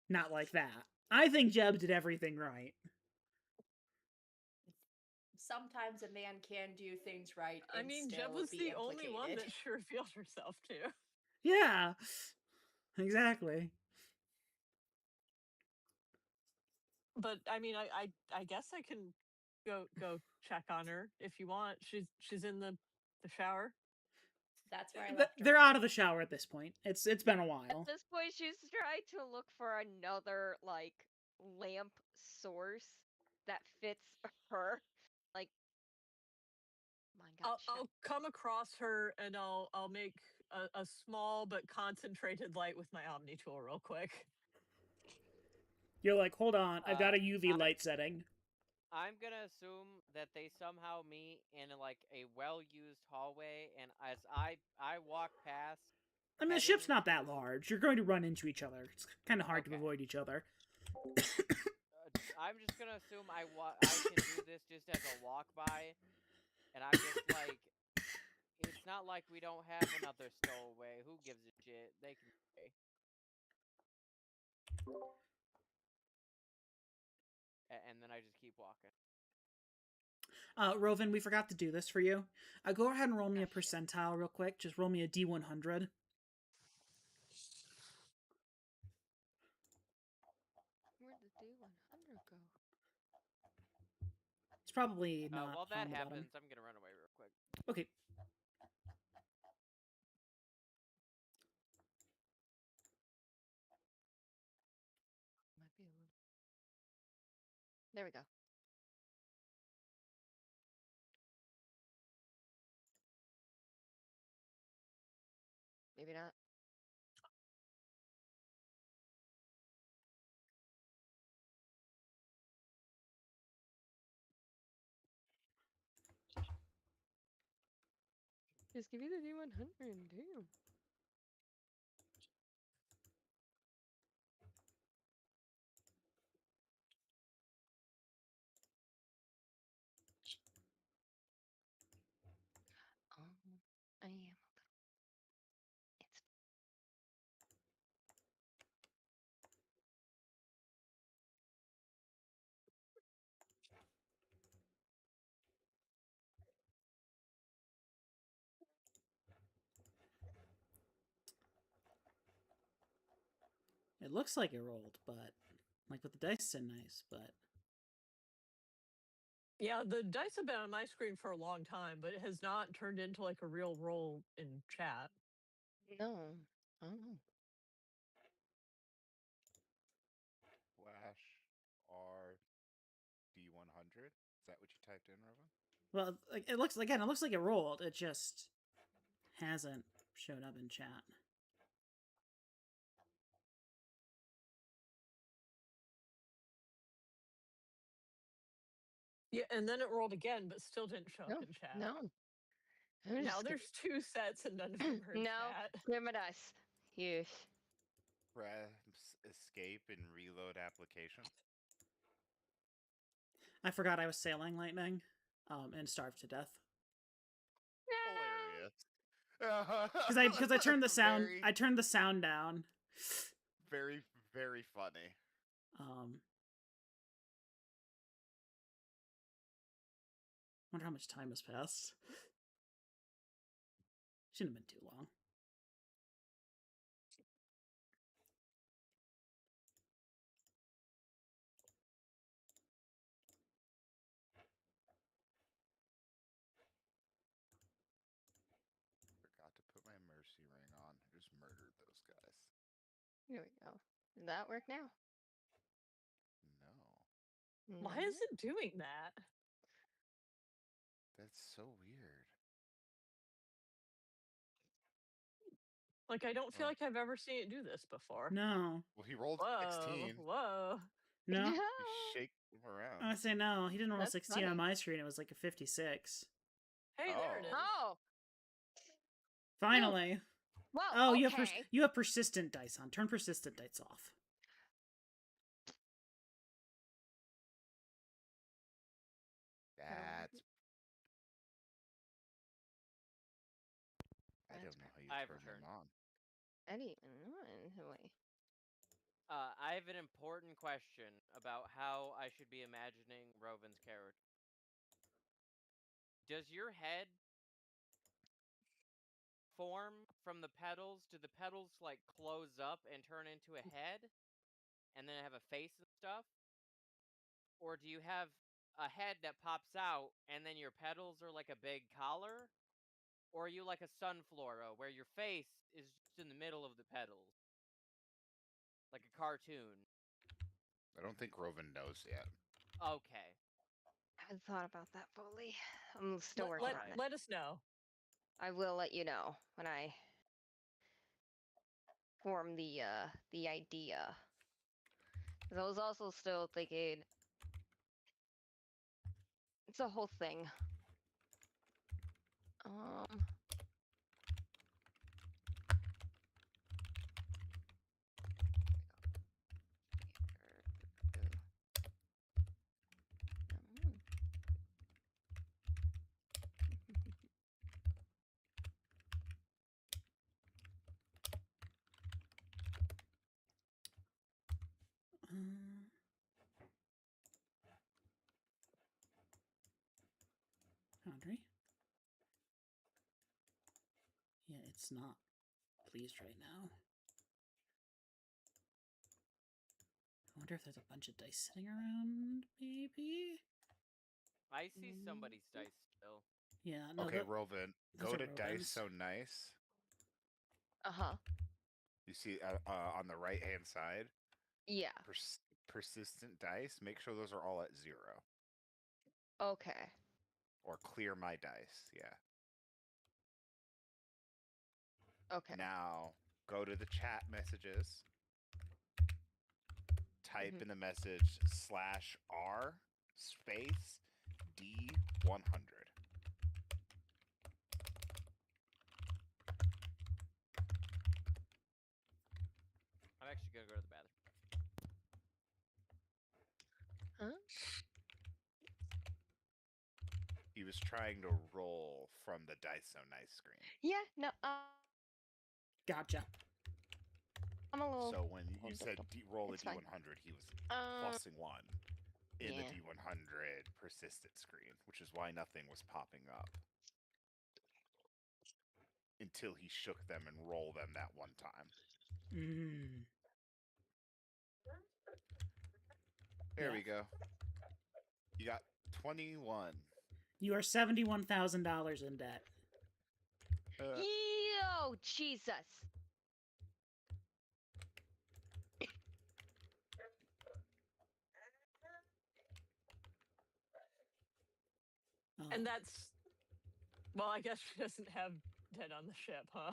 Speaker 1: not like that. I think Jeb did everything right.
Speaker 5: Sometimes a man can do things right.
Speaker 2: I mean, Jeb was the only one that she revealed herself to.
Speaker 1: Yeah, exactly.
Speaker 2: But I mean, I guess I can go check on her if you want. She's in the shower.
Speaker 5: That's where I left her.
Speaker 1: They're out of the shower at this point. It's been a while.
Speaker 6: At this point, she's trying to look for another lamp source that fits her. My God,
Speaker 2: I'll come across her and I'll make a small but concentrated light with my Omni tool real quick.
Speaker 1: You're like, hold on, I've got a UV light setting.
Speaker 4: I'm gonna assume that they somehow meet in a well-used hallway, and as I walk past.
Speaker 1: I mean, the ship's not that large. You're going to run into each other. It's kind of hard to avoid each other.
Speaker 4: I'm just gonna assume I can do this just as a walk by, and I'm just like, it's not like we don't have another stowaway. Who gives a shit? They can stay. And then I just keep walking.
Speaker 1: Rovin, we forgot to do this for you. Go ahead and roll me a percentile real quick. Just roll me a D100.
Speaker 6: Where'd the D100 go?
Speaker 1: It's probably not.
Speaker 4: While that happens, I'm gonna run away real quick.
Speaker 1: Okay.
Speaker 6: Might be a little. There we go. Maybe not. Just give me the D100, damn. I am a little. It's.
Speaker 1: It looks like it rolled, but Like with the dice and nice, but
Speaker 2: Yeah, the dice have been on my screen for a long time, but it has not turned into like a real roll in chat.
Speaker 6: No. Oh.
Speaker 3: Flash R D100. Is that what you typed in, Rowan?
Speaker 1: well, like it looks again. It looks like it rolled. It just hasn't showed up in chat.
Speaker 2: Yeah, and then it rolled again, but still didn't show up
Speaker 6: No.
Speaker 2: in chat.
Speaker 6: No.
Speaker 2: Now there's 2 sets and none of them are in
Speaker 6: No.
Speaker 2: chat.
Speaker 6: Clear my dice. Yes.
Speaker 3: Press escape and reload application.
Speaker 1: I forgot I was sailing lightning, and starved to death.
Speaker 3: Hilarious.
Speaker 1: Because I turned the sound
Speaker 3: Very,
Speaker 1: I turned the sound down.
Speaker 3: very, very funny.
Speaker 1: Wonder how much time has passed. Shouldn't have been too long.
Speaker 3: Forgot to put my mercy ring on. I just murdered those guys.
Speaker 6: Here we go. Did that work now?
Speaker 3: No.
Speaker 2: Why is it doing that?
Speaker 3: That's so weird.
Speaker 2: Like, I don't feel like I've ever seen it do this before.
Speaker 1: No.
Speaker 3: Well, he rolled
Speaker 2: Whoa,
Speaker 3: 16.
Speaker 2: whoa.
Speaker 1: No.
Speaker 3: You shake him around.
Speaker 1: I say no. He didn't roll
Speaker 6: That's
Speaker 1: 16 on
Speaker 6: funny.
Speaker 1: my screen. It was like a 56.
Speaker 2: Hey, there it is.
Speaker 6: Oh.
Speaker 1: Finally.
Speaker 6: Well,
Speaker 1: Oh,
Speaker 6: okay.
Speaker 1: you have persistent dice on. Turn persistent dice off.
Speaker 3: That's. I don't know how you
Speaker 4: I've
Speaker 3: turn them
Speaker 4: returned.
Speaker 3: on.
Speaker 6: I didn't even know anyway.
Speaker 4: I have an important question about how I should be imagining Rovin's character. Does your head form from the petals? Do the petals like close up and turn into a head, and then have a face and stuff? Or do you have a head that pops out, and then your petals are like a big collar? Or are you like a sunflora, where your face is just in the middle of the petals? Like a cartoon.
Speaker 3: I don't think Rovan knows yet.
Speaker 4: Okay.
Speaker 6: I haven't thought about that fully. I'm still working on it.
Speaker 2: Let us know.
Speaker 6: I will let you know when I form the idea. 'Cause I was also still thinking it's a whole thing.
Speaker 1: Foundry? Yeah, it's not pleased right now. I wonder if there's a bunch of dice sitting around, maybe?
Speaker 4: I see somebody's dice still.
Speaker 1: Yeah, no.
Speaker 3: Okay, Rovan, go to
Speaker 1: Rovin's.
Speaker 3: Dice So Nice.
Speaker 6: Uh-huh.
Speaker 3: You see on the right-hand side?
Speaker 6: Yeah.
Speaker 3: Persistent dice. Make sure those are all at 0.
Speaker 6: Okay.
Speaker 3: Or clear my dice. Yeah.
Speaker 6: Okay.
Speaker 3: Now, go to the chat messages. Type in the message /R space D100.
Speaker 4: I'm actually gonna go to the bathroom.
Speaker 6: Huh?
Speaker 3: He was trying to roll from the Dice So Nice screen.
Speaker 6: Yeah, no,
Speaker 1: Gotcha.
Speaker 6: I'm a little...
Speaker 3: So when you said roll a
Speaker 6: It's fine.
Speaker 3: D100, he was plussing 1 in the
Speaker 6: Yeah.
Speaker 3: D100 persistent screen, which is why nothing was popping up. Until he shook them and rolled them that one time. There
Speaker 1: Yeah.
Speaker 3: we go. You got 21.
Speaker 1: You are $71,000 in debt.
Speaker 6: Yo, Jesus.
Speaker 2: And that's, well, I guess she doesn't have debt on the ship, huh?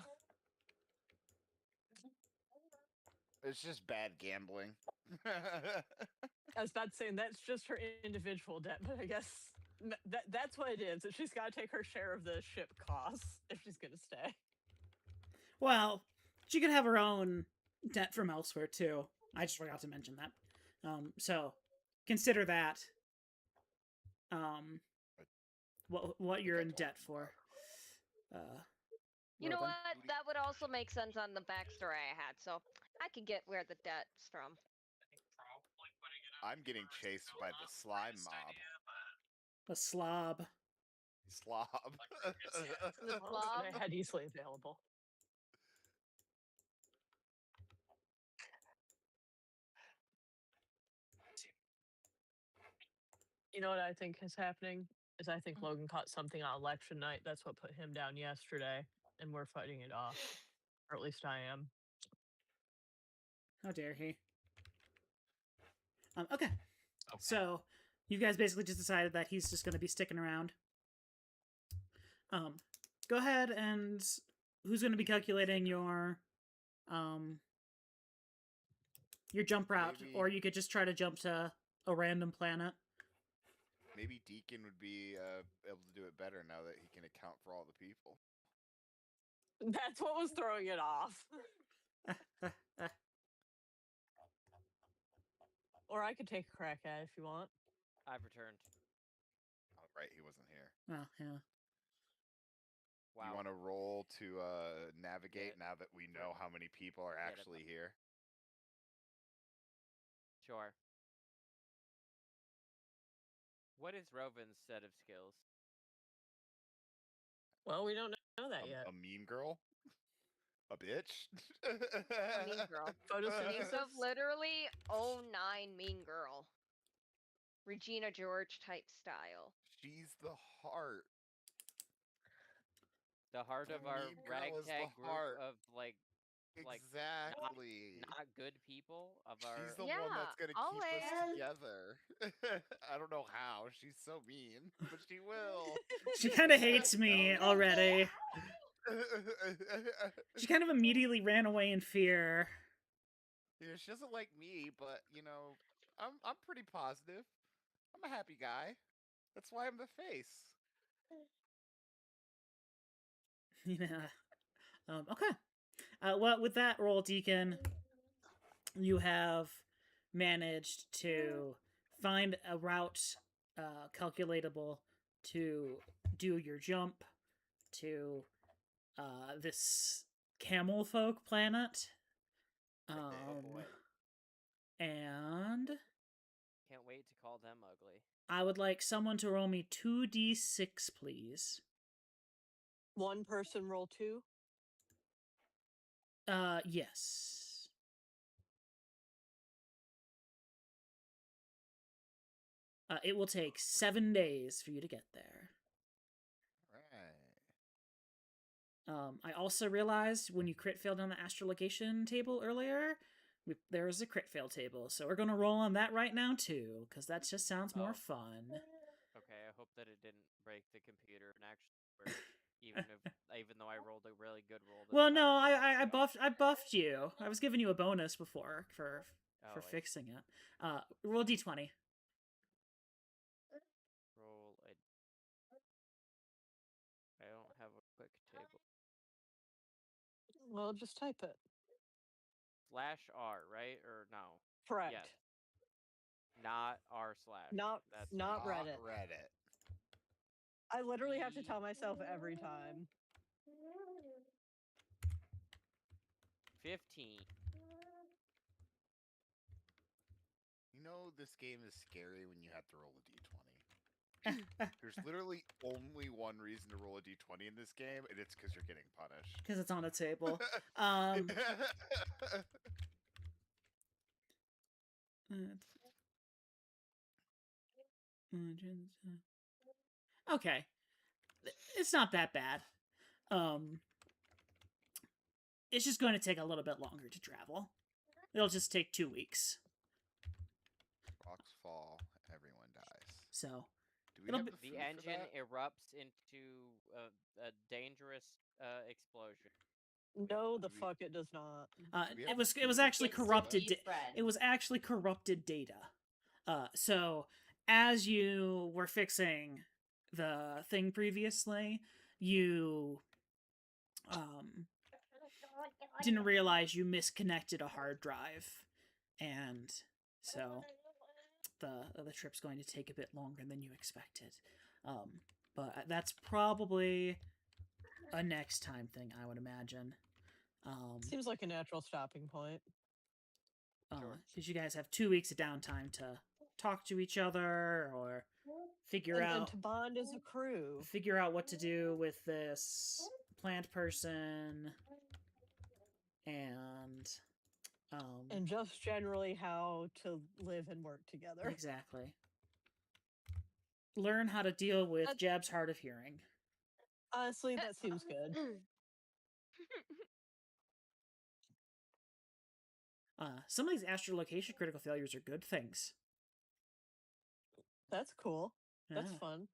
Speaker 3: It's just bad gambling.
Speaker 2: I was about to say, that's just her individual debt, but I guess that's what it is. That she's got to take her share of the ship costs if she's going to stay.
Speaker 1: Well, she could have her own debt from elsewhere too. I just forgot to mention that. So consider that. What you're in debt for.
Speaker 6: You know
Speaker 1: Robin.
Speaker 6: what? That would also make sense on the backstory I had, so I could get where the debt's from.
Speaker 3: I'm getting chased by the slime mob.
Speaker 1: A slob.
Speaker 3: Slob.
Speaker 6: The
Speaker 2: Well,
Speaker 6: slob?
Speaker 2: they had easily available. You know what I think is happening? Is I think Logan caught something on election night. That's what put him down yesterday, and we're fighting it off. Or at least I am.
Speaker 1: How dare he? Okay. So, you guys basically just decided that he's just going to be sticking around. Go ahead and who's going to be calculating your jump route,
Speaker 3: Maybe.
Speaker 1: or you could just try to jump to a random planet.
Speaker 3: Maybe Deacon would be able to do it better now that he can account for all the people.
Speaker 2: That's what was throwing it off. Or I could take a crack at it if you want.
Speaker 4: I've returned.
Speaker 3: Oh, right, he wasn't here.
Speaker 1: Oh, yeah.
Speaker 3: You
Speaker 4: Wow.
Speaker 3: want to roll to navigate
Speaker 4: Yeah.
Speaker 3: now that we know how many people are actually here?
Speaker 4: Sure. What is Rovin's set of skills?
Speaker 2: Well, we don't know that yet.
Speaker 3: A mean girl? A bitch?
Speaker 6: A mean girl. Think of literally 09 mean girl. Regina George type style.
Speaker 3: She's the heart.
Speaker 4: The heart of our
Speaker 3: Mean Girl is the
Speaker 4: ragtag group
Speaker 3: heart.
Speaker 4: of
Speaker 3: Exactly.
Speaker 4: not good people of our.
Speaker 3: She's the one
Speaker 6: Yeah,
Speaker 3: that's gonna keep us
Speaker 5: always.
Speaker 3: together. I don't know how. She's so mean, but she will.
Speaker 1: She kind of hates me already. She kind of immediately ran away in fear.
Speaker 3: Yeah, she doesn't like me, but you know, I'm pretty positive. I'm a happy guy. That's why I'm the face.
Speaker 1: Yeah. Okay. Well, with that roll, Deacon, you have managed to find a route calculatable to do your jump to this camel folk planet.
Speaker 4: Oh boy.
Speaker 1: And
Speaker 4: Can't wait to call them ugly.
Speaker 1: I would like someone to roll me 2d6, please.
Speaker 7: One person roll 2.
Speaker 1: Yes. It will take 7 days for you to get there.
Speaker 3: Right.
Speaker 1: I also realized when you crit failed on the astrolocation table earlier, there was a crit fail table, so we're gonna roll on that right now too, because that just sounds more fun.
Speaker 4: Okay, I hope that it didn't break the computer and actually work, even though I rolled a really good roll.
Speaker 1: Well, no, I buffed you. I was giving you a bonus before for fixing it. Roll d20.
Speaker 4: Roll a. I don't have a quick table.
Speaker 7: Well, just type it.
Speaker 4: /R, right? Or no?
Speaker 7: Correct.
Speaker 4: Yes. Not r/.
Speaker 7: Not Reddit.
Speaker 3: Reddit.
Speaker 7: I literally have to tell myself every time.
Speaker 4: 15.
Speaker 3: You know, this game is scary when you have to roll a d20. There's literally only one reason to roll a d20 in this game, and it's because you're getting punished.
Speaker 1: Because it's on a table. Okay, it's not that bad. It's just going to take a little bit longer to travel. It'll just take 2 weeks.
Speaker 3: Rocks fall, everyone dies.
Speaker 1: So
Speaker 3: do we have the
Speaker 4: The
Speaker 3: food
Speaker 4: engine
Speaker 3: for that?
Speaker 4: erupts into a dangerous explosion.
Speaker 7: No, the
Speaker 3: Do we-
Speaker 7: fuck it does not.
Speaker 3: we have
Speaker 1: It
Speaker 3: the
Speaker 1: was
Speaker 3: food
Speaker 1: actually
Speaker 5: It's the
Speaker 1: corrupted.
Speaker 5: friend.
Speaker 1: It was actually corrupted data. So as you were fixing the thing previously, you didn't realize you misconnected a hard drive, and so the trip's going to take a bit longer than you expected. But that's probably a next time thing, I would imagine.
Speaker 7: Seems like a natural stopping point.
Speaker 4: Sure.
Speaker 1: Because you guys have 2 weeks of downtime to talk to each other or figure
Speaker 7: And
Speaker 1: out
Speaker 7: to bond as a crew.
Speaker 1: what to do with this plant person and
Speaker 7: And just generally how to live and work together.
Speaker 1: exactly. Learn how to deal with Jab's hard of hearing.
Speaker 7: Honestly, that seems good.
Speaker 1: Some of these astrolocation critical failures are good things.
Speaker 7: That's cool. That's
Speaker 1: Yeah.
Speaker 7: fun.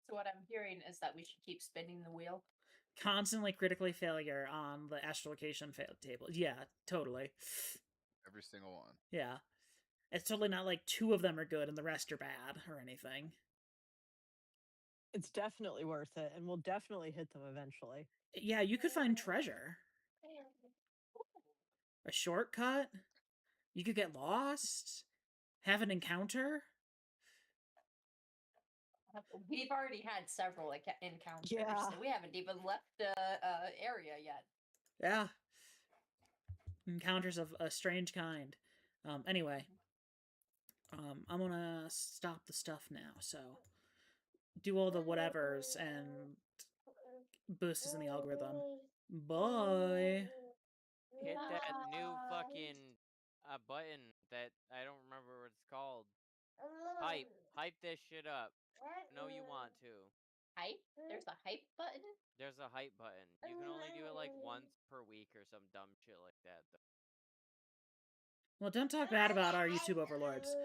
Speaker 5: So what I'm hearing is that we should keep spinning the wheel.
Speaker 1: Constantly critically failure on the astrolocation table. Yeah, totally.
Speaker 3: Every single one.
Speaker 1: Yeah. It's totally not like 2 of them are good and the rest are bad or anything.
Speaker 7: It's definitely worth it, and we'll definitely hit them eventually.
Speaker 1: Yeah, you could find treasure. A shortcut. You could get lost. Have an encounter.
Speaker 5: We've already had several encounters,
Speaker 7: Yeah.
Speaker 5: so we haven't even left the area yet.
Speaker 1: Yeah. Encounters of a strange kind. Anyway. I'm gonna stop the stuff now, so do all the whatevers and boost us in the algorithm. Bye.
Speaker 4: Hit that new fucking button that I don't remember what it's called. Hype this shit up. No, you want to.
Speaker 5: Hype? There's a hype button?
Speaker 4: There's a hype button. You can only do it like once per week or some dumb shit like that.
Speaker 1: Well, don't talk bad about our YouTube overlords.